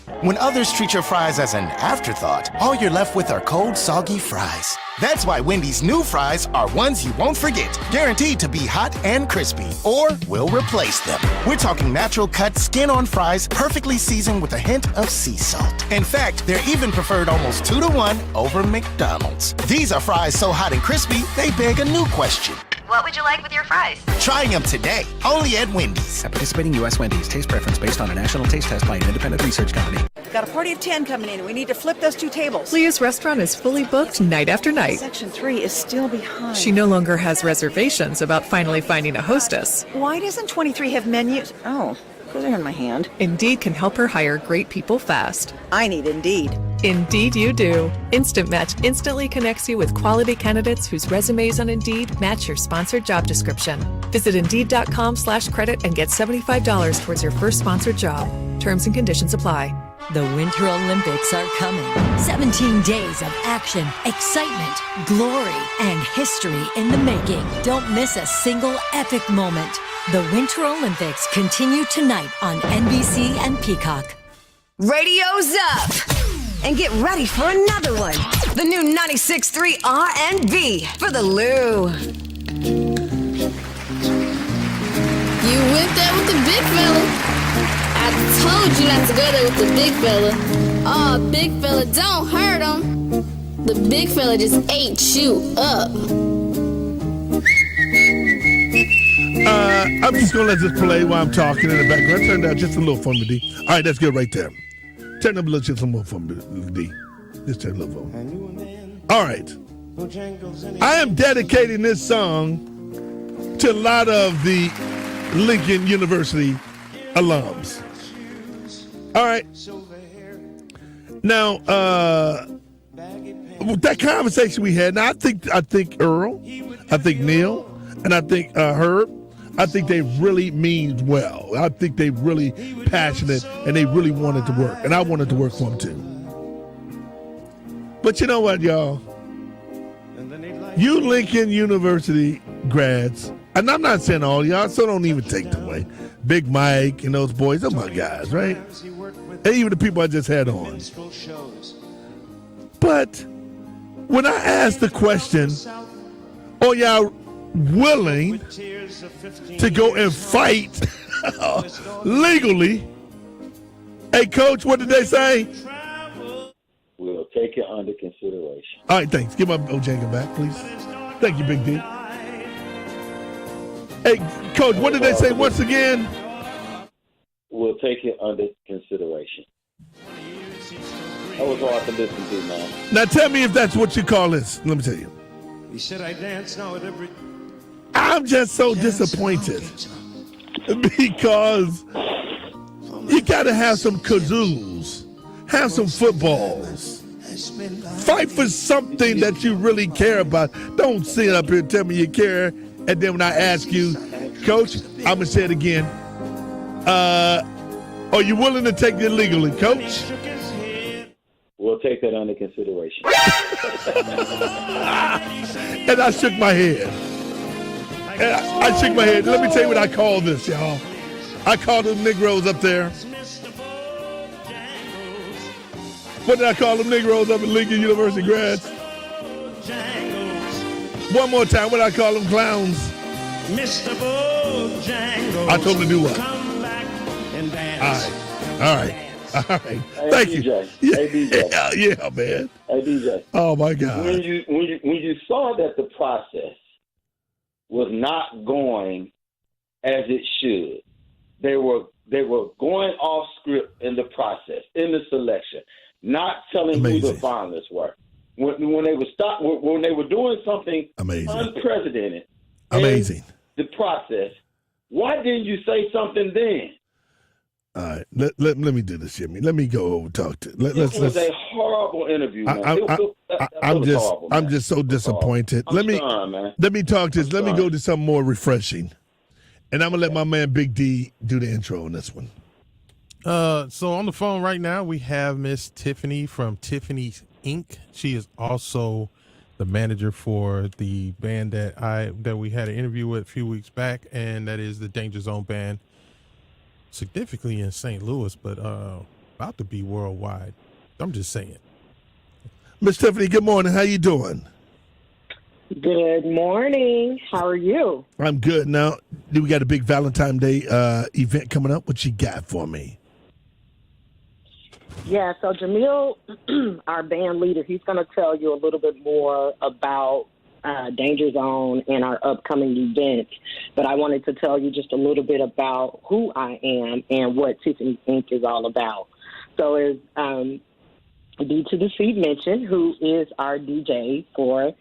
314-586-1333. When others treat your fries as an afterthought, all you're left with are cold, soggy fries. That's why Wendy's new fries are ones you won't forget, guaranteed to be hot and crispy, or we'll replace them. We're talking natural cut, skin-on fries, perfectly seasoned with a hint of sea salt. In fact, they're even preferred almost 2-to-1 over McDonald's. These are fries so hot and crispy, they beg a new question. What would you like with your fries? Try them today, only at Wendy's. At participating U.S. Wendy's, taste preference based on a national taste test by an independent research company. Got a party of 10 coming in, and we need to flip those 2 tables. Leah's restaurant is fully booked night after night. Section 3 is still behind. She no longer has reservations about finally finding a hostess. Why doesn't 23 have menus? Oh, those are in my hand. Indeed can help her hire great people fast. I need Indeed. Indeed you do. Instant Match instantly connects you with quality candidates whose resumes on Indeed match your sponsored job description. Visit Indeed.com/credit and get $75 towards your first sponsored job. Terms and conditions apply. The Winter Olympics are coming. 17 days of action, excitement, glory, and history in the making. Don't miss a single epic moment. The Winter Olympics continue tonight on NBC and Peacock. Radio's up! And get ready for another one. The new 96.3 R&B for the Lou. You went there with the big fella. I told you not to go there with the big fella. Oh, big fella, don't hurt him. The big fella just ate you up. I'm just going to let this play while I'm talking in the background. Turn down just a little for me, D. All right, that's good right there. Turn up a little just a little for me, D. Just turn a little for me. All right. I am dedicating this song to a lot of the Lincoln University alums. All right. Now, that conversation we had, now I think Earl, I think Neil, and I think Herb, I think they really mean well. I think they really passionate and they really wanted to work. And I wanted to work for them too. But you know what, y'all? You Lincoln University grads, and I'm not saying all y'all, so don't even take them away. Big Mike and those boys, they're my guys, right? And even the people I just had on. But when I asked the question, are y'all willing to go and fight legally? Hey, Coach, what did they say? We'll take it under consideration. All right, thanks. Give my Bojangles back, please. Thank you, Big D. Hey, Coach, what did they say once again? We'll take it under consideration. That was hard to listen to, man. Now tell me if that's what you call this. Let me tell you. He said I dance now at every... I'm just so disappointed because you got to have some kazoos, have some footballs, fight for something that you really care about. Don't sit up here and tell me you care, and then when I ask you, Coach, I'm gonna say it again. Are you willing to take it legally, Coach? We'll take that under consideration. And I shook my head. I shook my head. Let me tell you what I call this, y'all. I call them Negroes up there. What did I call them Negroes up at Lincoln University grads? One more time. What did I call them clowns? Mr. Bojangles. I told them to do what? Come back and dance. All right. Hey, Thank DJ. you. Hey, DJ. Yeah, man. Hey, DJ. Oh my God. When you saw that the process was not going as it should, they were going off script in the process, in the selection, not telling who the finalists were. When they were doing something unprecedented, amazing, in the process, why didn't you say something then? All right, let me do this, Jimmy. Let me go over talk to. It was a horrible interview, man. I'm just so disappointed. Let me talk to this. Let me go to something more refreshing, and I'm gonna let my man Big D do the intro on this one. So on the phone right now we have Miss Tiffany from Tiffany's Inc. She is also the manager for the band that we had an interview with a few weeks back, and that is the Danger Zone band. Significantly in St. Louis, but about to be worldwide. I'm just saying. Miss Tiffany, good morning. How you doing? Good morning. How are you? I'm good. Now, we got a big Valentine's Day event coming up. What you got for me? Yeah, so Jamil, our band leader, he's going to tell you a little bit more about Danger Zone and our upcoming events. But I wanted to tell you just a little bit about who I am and what Tiffany Inc. is all about. So as D to the C mentioned, who is our DJ for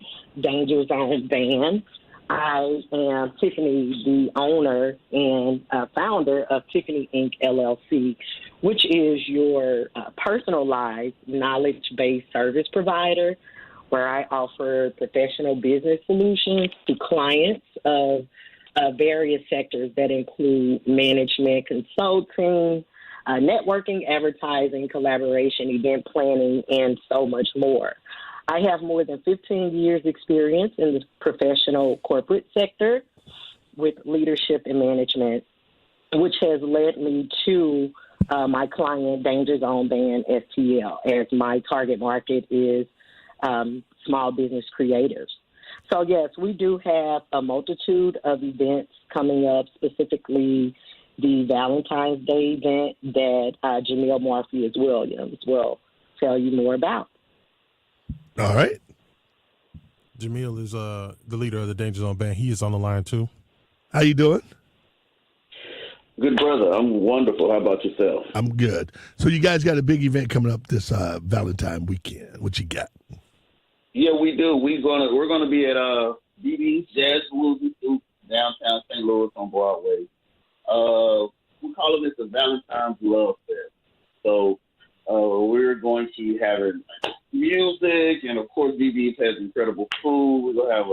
Danger Zone Band, I am Tiffany, the owner and founder of Tiffany Inc. LLC, which is your personalized knowledge-based service provider, where I offer professional business solutions to clients of various sectors that include management, consulting, networking, advertising, collaboration, event planning, and so much more. I have more than 15 years experience in the professional corporate sector with leadership and management, which has led me to my client Danger Zone Band STL, as my target market is small business creators. So yes, we do have a multitude of events coming up, specifically the Valentine's Day event that Jamil Morpheus-Williams will tell you more about. All right. Jamil is the leader of the Danger Zone Band. He is on the line too. How you doing? Good, brother. I'm wonderful. How about yourself? I'm good. So you guys got a big event coming up this Valentine weekend. What you got? Yeah, we do. We're gonna be at BB's Jazz Blues and Soup, downtown St. Louis on Broadway. We're calling this a Valentine's Love Fest. So we're going to be having music, and of course BB's has incredible food. We're gonna have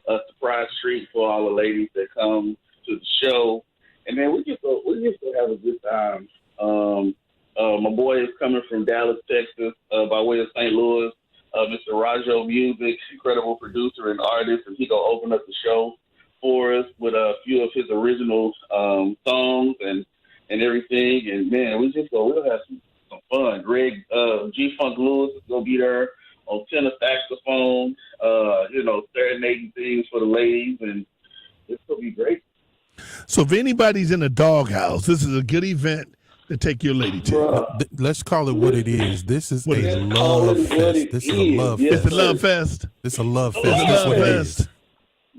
a surprise treat for all the ladies that come to the show, and then we just gonna have a good time. My boy is coming from Dallas, Texas, by way of St. Louis. Mr. Rajo Music, incredible producer and artist, and he gonna open up the show for us with a few of his original songs and everything. And man, we'll have some fun. Greg G-Funk Lewis is gonna be there on tenor saxophone, serenading things for the ladies, and it's gonna be great. So if anybody's in a doghouse, this is a good event to take your lady to. Let's call it what it is. This is a love fest. This is a love fest. It's a love fest. It's a love fest. It's a That's love what it fest. is.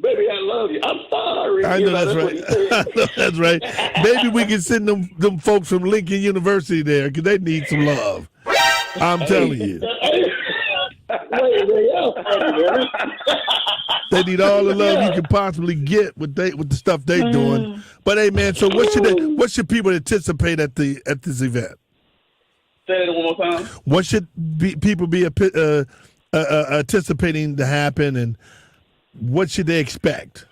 Baby, I love you. I'm sorry. I know that's right. I know that's right. Maybe we can send them folks from Lincoln University there because they need some love. I'm telling you. They need all the love you can possibly get with the stuff they're doing. But hey, man, so what should people anticipate at this event? Say it one more time. What should people be anticipating to happen, and what should they expect?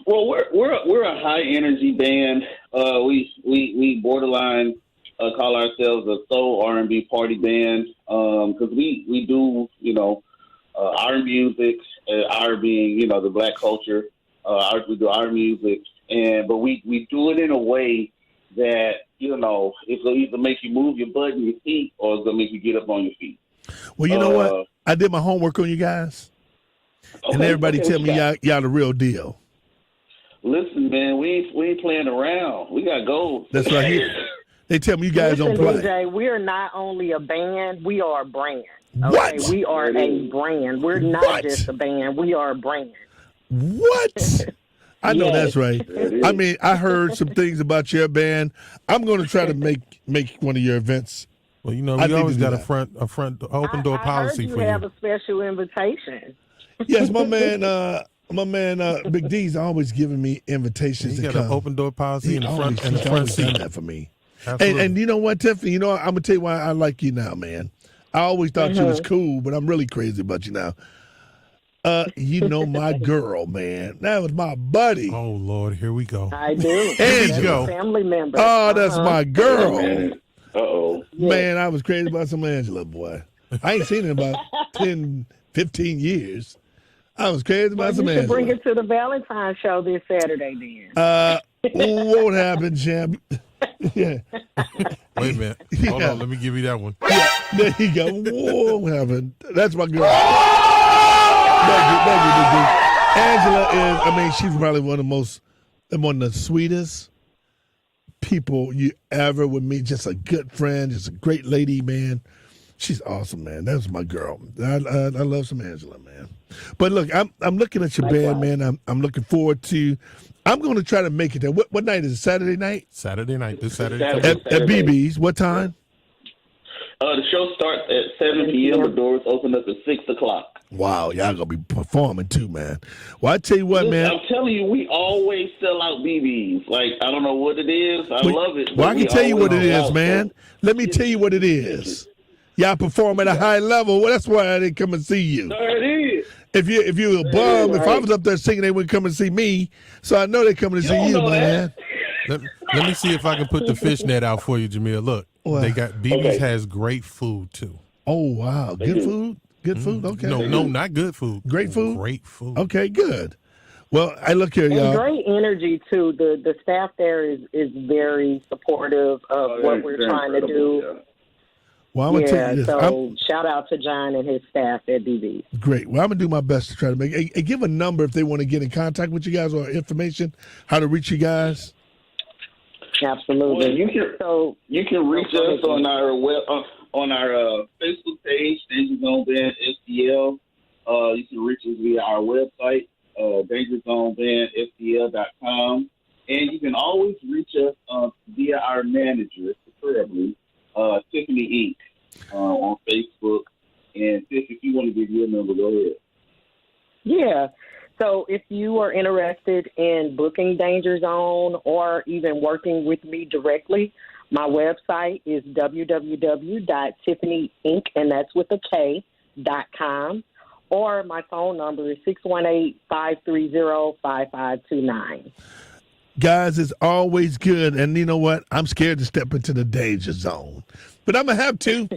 Well, we're a high energy band. We borderline call ourselves a soul R&B party band because we do our music, our being the black culture. We do our music, but we do it in a way that it's gonna either make you move your butt and your feet, or it's gonna make you get up on your feet. Well, you know what? I did my homework on you guys, and everybody tell me y'all the real deal. Listen, man, we ain't playing around. We got goals. That's right. They tell me you guys don't play. DJ, we are not only a band, we are a brand. Okay? What? We are a brand. We're not just a band. We are a brand. What? I know that's right. I mean, I heard some things about your band. I'm going to try to make one of your events. Well, we always got a open door policy for you. I heard you have a special invitation. Yes, my man, Big D's always giving me invitations. He to got come. an open door policy in the front seat. seat. That for me. And you know what, Tiffany? I'm gonna tell you why I like you now, man. I always thought you was cool, but I'm really crazy about you now. My girl, man. That was my buddy. Oh Lord, here we go. I do. Angela. Family member. Oh, that's my girl. Uh-oh. Man, I was crazy about some Angela, boy. I ain't seen her in about 10, 15 years. I was crazy about some Angela. You should bring Angela. it to the Valentine's show this Saturday then. What happened, champ? Yeah. Wait a minute. Hold on. Let me give you that one. Yeah, there you go. Whoa, what happened? That's my girl. Angela is, she's probably one of the sweetest people you ever would meet. Just a good friend, just a great lady, man. She's awesome, man. That's my girl. I love some Angela, man. But look, I'm looking at your band, man. I'm looking forward to. I'm going to try to make it there. What night is it? Saturday night? Saturday night. This Saturday. At BB's. What time? The show starts at 7 p.m. The doors open up at 6 o'clock. Wow, y'all gonna be performing too, man. Well, I tell you what, man. I'm telling you, we always sell out BB's. Like, I don't know what it is. I love it. Well, I can tell you what it is, man. Let me tell you what it is. Y'all perform at a high level. Well, that's why I didn't come and see you. There it is. If you're a bum, if I was up there singing, they wouldn't come and see me. So I know they're coming to see you, man. Let me see if I can put the fishnet out for you, Jamil. Look, they got BB's has great food too. Oh wow, good food. Good food. Okay. No, not good food. Great food. Great food. Okay, good. Well, I look here, y'all. And great energy too. The staff there is very supportive of what we're trying to do. Yeah. Well, I'm gonna tell you this. So shout out to John and his staff at BB. Great. Well, I'm gonna do my best to try to make. Give a number if they want to get in contact with you guys or information how to reach you guys. Absolutely. Well, you can reach us on our on our Facebook page, Danger Zone Band STL. You can reach us via our website, DangerZoneBandSTL.com, and you can always reach us via our manager, preferably Tiffany Inc. On Facebook. And Tiff, if you want to give your number, go ahead. Yeah. So if you are interested in booking Danger Zone or even working with me directly, my website is www.tiffanyinc, and that's with a K.com, or my phone number is 618-530-5529. Guys, it's always good, and you know what? I'm scared to step into the danger zone, but I'm going to have to.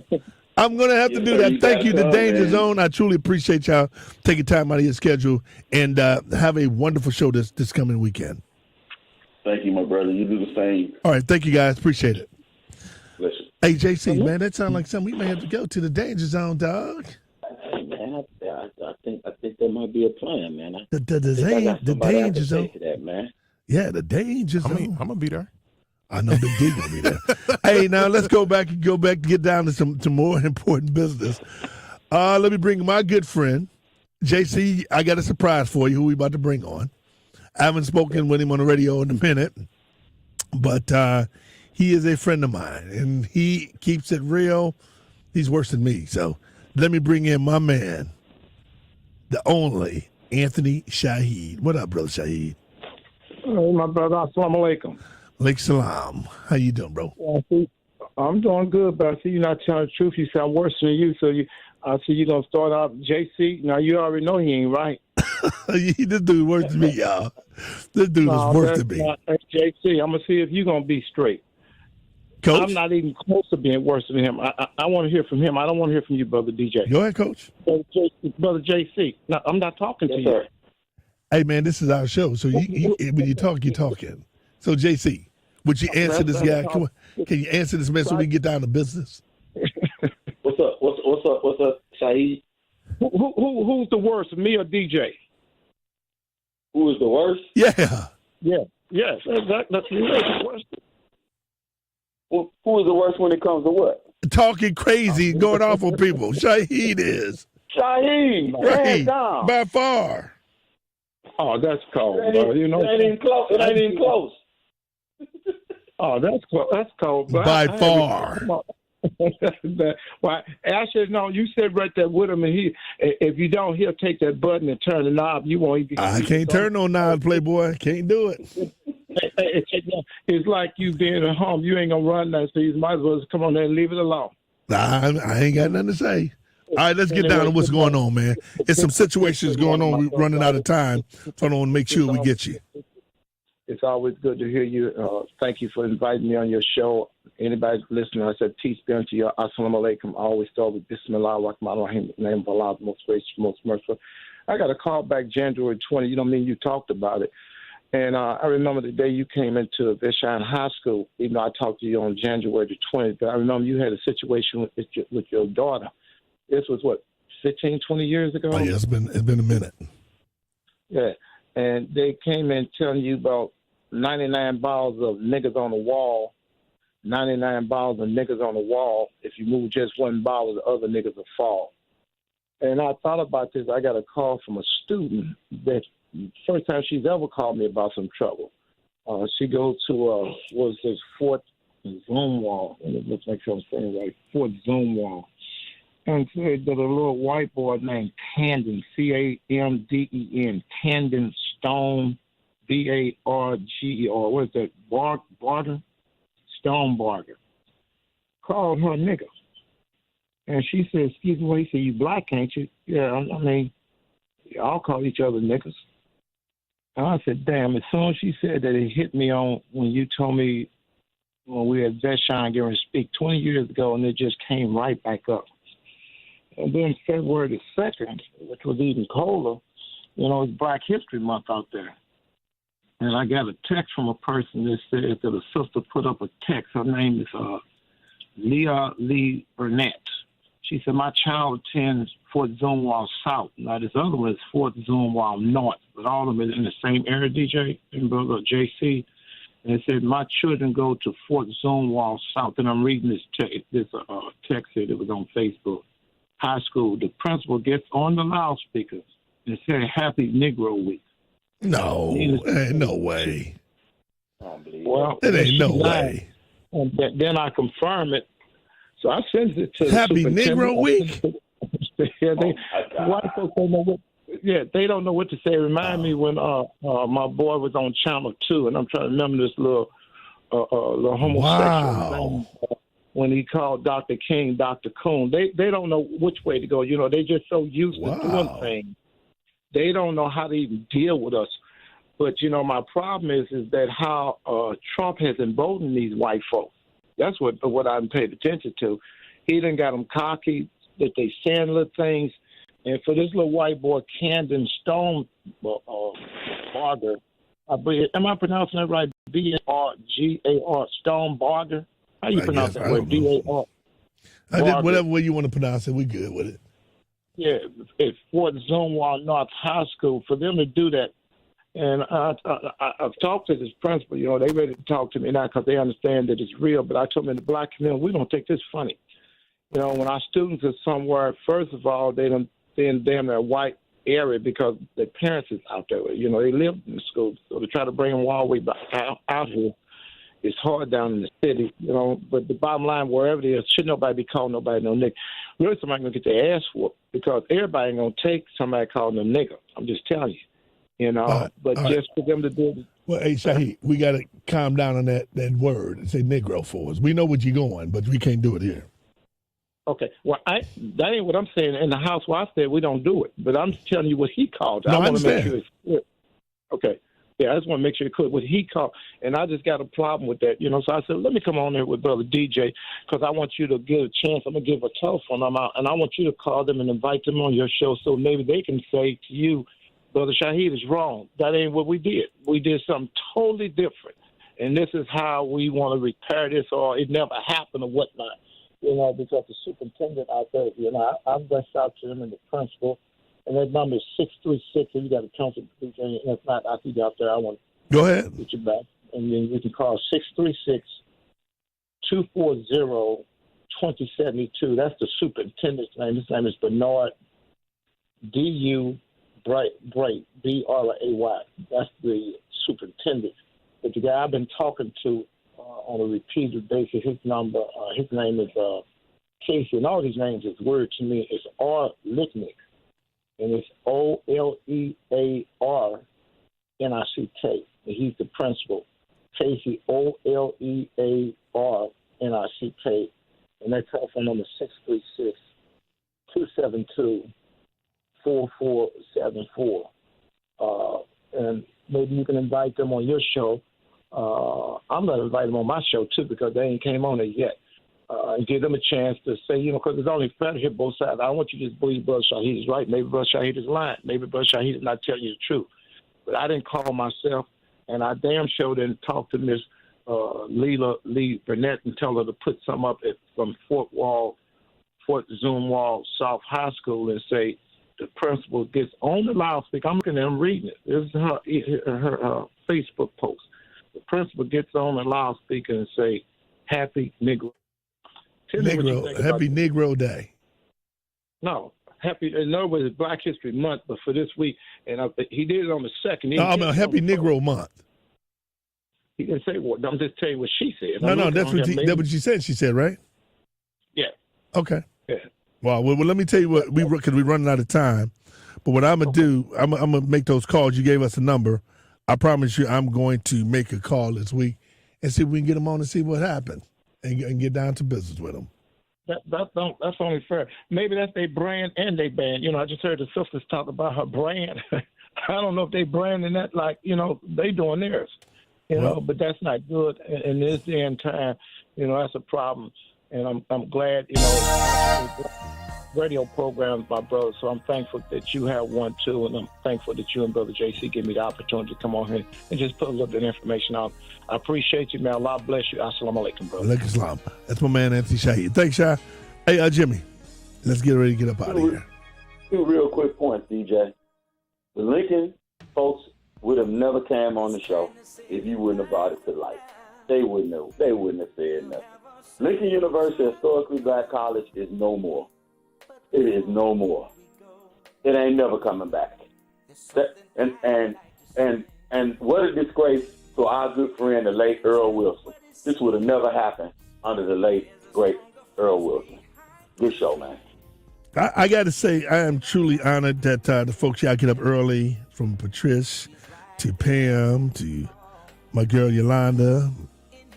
I'm going to have to do that. Thank you, the Danger Zone. I truly appreciate y'all taking time out of your schedule, and have a wonderful show this coming weekend. Thank you, my brother. You do the same. All right. Thank you, guys. Appreciate it. Listen. Hey, JC, man, that sounds like something we may have to go to the Danger Zone, dog. Hey, man, I think that might be a plan, man. The Danger Zone. That, man. Yeah, the Danger Zone. I'm going to be there. I know the D gonna be there. Hey, now let's go back to get down to some more important business. Let me bring my good friend, JC. I got a surprise for you who we about to bring on. I haven't spoken with him on the radio in a minute, but he is a friend of mine, and he keeps it real. He's worse than me. So let me bring in my man, the only Anthony Shaheed. What up, brother Shaheed? Hey, my brother. Assalamu alaikum. Alaikum salam. How you doing, bro? I'm doing good, but I see you're not telling the truth. You sound worse than you. So I see you're going to start off JC. Now, you already know he ain't right. This dude worse than me, y'all. This dude is worse than me. That's JC. I'm going to see if you're going to be straight. Coach? I'm not even close to being worse than him. I want to hear from him. I don't want to hear from you, Brother DJ. Go ahead, Coach. Brother JC. No, I'm not talking to you. Sir. Hey, man, this is our show. So when you talk, you're talking. So, JC, would you answer this guy? Come on. Can you answer this man so we can get down to business? What's up? What's up, Shaheed? Who's the worst, me or DJ? Who is the worst? Yeah. Yes. That's the worst. Who is the worst when it comes to what? Talking crazy and going off on people. Shaheed is. Shaheed, right, down. By far. Oh, that's cold, bro. You know, it ain't even close. It ain't even close. Oh, that's cold. That's cold. But by far. Well, actually, no. You said right there with him, and if you don't, he'll take that button and turn the knob. You won't even. I can't turn no knob, Playboy. Can't do it. It's like you being at home. You ain't gonna run that, so you might as well just come on there and leave it alone. I ain't got nothing to say. All right, let's get down to what's going on, man. There's some situations going on. We're running out of time, so I want to make sure we get you. It's always good to hear you. Thank you for inviting me on your show. Anybody listening, I said, peace be unto you. Assalamu alaikum. I always start with Bismillah, Rahman Rahim, name of Allah, most gracious, most merciful. I got a call back January 20. You know what I mean? You talked about it. And I remember the day you came into Vishine High School, even though I talked to you on January the 20th. But I remember you had a situation with your daughter. This was, 15, 20 years ago? Oh, yeah, it's been a minute. Yeah. And they came in telling you about 99 balls of niggas on the wall, 99 balls of niggas on the wall. If you move just one ball, the other niggas will fall. And I thought about this. I got a call from a student that first time she's ever called me about some trouble. She goes to Fort Zumwalt. Let's make sure I'm saying it right. Fort Zumwalt. And said that a little white boy named Camden, Camden, Camden Stone, Barger, what is that? Barger? Stone Barger. Called her nigga. And she said, excuse me, he said, you black, ain't you? Yeah, I mean, y'all call each other niggas. And I said, damn, as soon as she said that, it hit me on when you told me when we had Vashon Giving Speak 20 years ago, and it just came right back up. And then February the 2nd, which was even colder, it's Black History Month out there. And I got a text from a person that said that a sister put up a text. Her name is Leah Lee Burnett. She said, my child attends Fort Zumwalt South. Now, this other one is Fort Zumwalt North, but all of them is in the same area, DJ and brother JC. And it said, my children go to Fort Zumwalt South. And I'm reading this text here that was on Facebook. High school. The principal gets on the loudspeaker and said, Happy Negro Week. No, ain't no way. Well, it ain't no way. And then I confirm it. So I sent it to Happy Negro Week. White folks don't know what. Yeah, they don't know what to say. Remind me when my boy was on Channel 2, and I'm trying to remember this little homosexual thing, when he called Dr. King Dr. Coon. They don't know which way to go. They just so used to doing things. They don't know how to even deal with us. But, my problem is that how Trump has emboldened these white folks. That's what I'm paying attention to. He done got them cocky, that they saying little things. And for this little white boy, Camden Stone Barger, am I pronouncing that right? B-A-R-G-A-R, Stone Barger? How you pronounce that word? B-A-R. Whatever way you want to pronounce it, we good with it. Yeah, at Fort Zumwalt North High School, for them to do that. And I've talked to this principal, they ready to talk to me now because they understand that it's real. But I told them in the black community, we don't take this funny. When our students are somewhere, first of all, they're in their white area because their parents is out there. They live in the school. So to try to bring them all the way back out here, it's hard down in the city, But the bottom line, wherever it is, should nobody be calling nobody no nigga. Really, somebody going to get their ass whooped because everybody ain't going to take somebody calling them nigga. I'm just telling you. But just for them to do it. Well, hey, Shaheed, we got to calm down on that word and say Negro for us. We know what you're going, but we can't do it here. Okay. Well, that ain't what I'm saying. In the house where I said we don't do it, but I'm telling you what he called. No, I want to make understand. sure it's clear. Okay. Yeah, I just want to make sure it could. What he called, and I just got a problem with that, So I said, let me come on there with Brother DJ because I want you to get a chance. I'm going to give a telephone number out, and I want you to call them and invite them on your show so maybe they can say to you, Brother Shaheed is wrong. That ain't what we did. We did something totally different. And this is how we want to repair this or it never happened or whatnot. Because the superintendent out there, I've reached out to him and the principal. And that number is 636. And you got to counsel. And if not, I see you out there. I want to go ahead. Get you back. And then you can call 636-240-2072. That's the superintendent's name. His name is Bernard D.U. Bray, B-R-A-Y. That's the superintendent. But the guy I've been talking to on a repeated basis, his name is Casey, and all these names is weird to me. It's R. Licknick, and it's O-L-E-A-R-N-I-C-K, and he's the principal. Casey, O-L-E-A-R-N-I-C-K, and their telephone number is 636-272-4474. And maybe you can invite them on your show. I'm going to invite them on my show, too, because they ain't came on it yet. And give them a chance to say, because there's only fair to hit both sides. I don't want you to just believe Brother Shaheed is right. Maybe Brother Shaheed is lying. Maybe Brother Shaheed is not telling you the truth. But I didn't call myself, and I damn sure didn't talk to Miss Leila Lee Burnett and tell her to put some up from Fort Zumwalt South High School and say, the principal gets on the loudspeaker. I'm looking at him reading it. This is her Facebook post. The principal gets on the loudspeaker and say, Happy Negro. Happy Negro Day. No, happy. In other words, it's Black History Month, but for this week, and he did it on the 2nd. Happy Negro Month. He didn't say what. I'm just telling you what she said. No, that's what she said. She said, right? Yeah. Okay. Yeah. Well, let me tell you what because we're running out of time. But what I'm gonna do, I'm gonna make those calls. You gave us a number. I promise you, I'm going to make a call this week and see if we can get them on and see what happens and get down to business with them. That's only fair. Maybe that's their brand and their band. I just heard the sisters talk about her brand. I don't know if they branding that like they doing theirs. But that's not good in this day and time. That's a problem. And I'm glad, radio programs, my brother. So I'm thankful that you have one too, and I'm thankful that you and Brother JC give me the opportunity to come on here and just put a little bit of information out. I appreciate you, man. Allah bless you. Assalamu alaikum, brother. Alaikum salam. That's my man, Anthony Shaheed. Thanks, Shah. Hey, Jimmy, let's get ready to get up out of here. Two real quick points, DJ. The Lincoln folks would have never came on the show if you wouldn't have brought it to light. They wouldn't have said nothing. Lincoln University Historically Black College is no more. It is no more. It ain't never coming back. And what a disgrace to our good friend, the late Earl Wilson. This would have never happened under the late, great Earl Wilson. Good show, man. I got to say, I am truly honored that the folks y'all get up early, from Patrice to Pam to my girl Yolanda,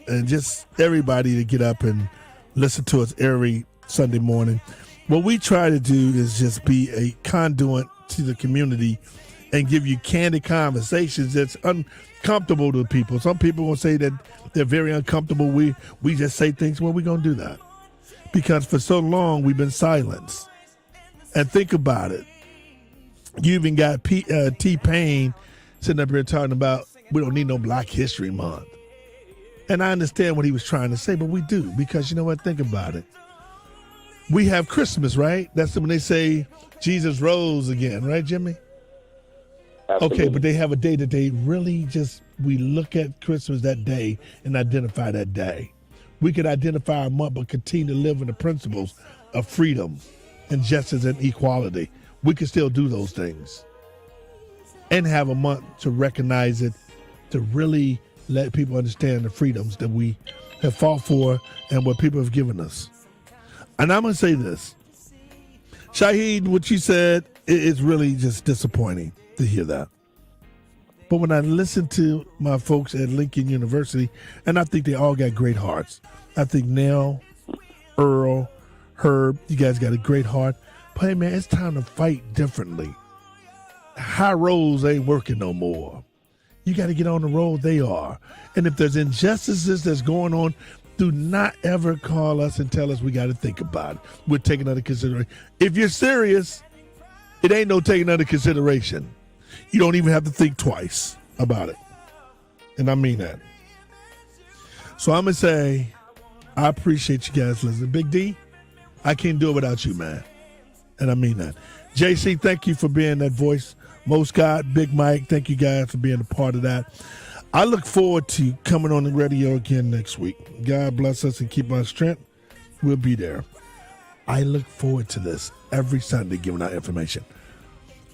and just everybody to get up and listen to us every Sunday morning. What we try to do is just be a conduit to the community and give you candid conversations that's uncomfortable to people. Some people will say that they're very uncomfortable. We just say things. Well, we're going to do that because for so long we've been silenced. And think about it. You even got T-Pain sitting up here talking about we don't need no Black History Month. And I understand what he was trying to say, but we do, because you know what? Think about it. We have Christmas, right? That's when they say Jesus rose again, right, Jimmy? Absolutely. Okay, but they have a day that they really we look at Christmas that day and identify that day. We could identify a month, but continue to live in the principles of freedom and justice and equality. We can still do those things and have a month to recognize it, to really let people understand the freedoms that we have fought for and what people have given us. And I'm going to say this. Shaheed, what you said is really just disappointing to hear that. But when I listen to my folks at Lincoln University, and I think they all got great hearts. I think Nell, Earl, Herb, you guys got a great heart. But hey, man, it's time to fight differently. High roads ain't working no more. You got to get on the road they are. And if there's injustices that's going on, do not ever call us and tell us we got to think about it. We're taking under consideration. If you're serious, it ain't no taking under consideration. You don't even have to think twice about it. And I mean that. So I'm going to say, I appreciate you guys listening. Big D, I can't do it without you, man. And I mean that. JC, thank you for being that voice. Mo Scott, Big Mike, thank you guys for being a part of that. I look forward to coming on the radio again next week. God bless us and keep our strength. We'll be there. I look forward to this every Sunday, giving out information.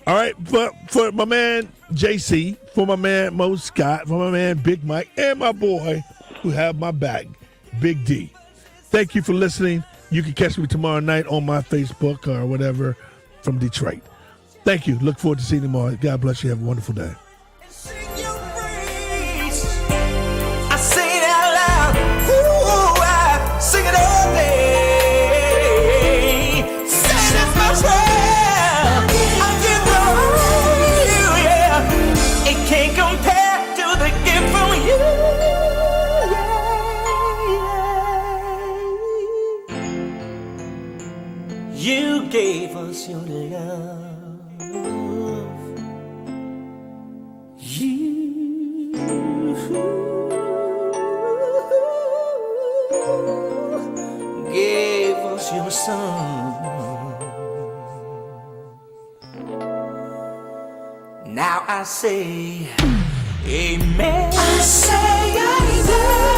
All right, for my man JC, for my man Mo Scott, for my man Big Mike, and my boy who have my back, Big D. Thank you for listening. You can catch me tomorrow night on my Facebook or whatever from Detroit. Thank you. Look forward to seeing you tomorrow. God bless you. Have a wonderful day. I sing it out loud. Ooh, I sing it all day. Sing it my prayer. I give you, yeah. It can't compare to the gift from you. You gave us your love. Gave us your son. Now I say, amen. I say, amen.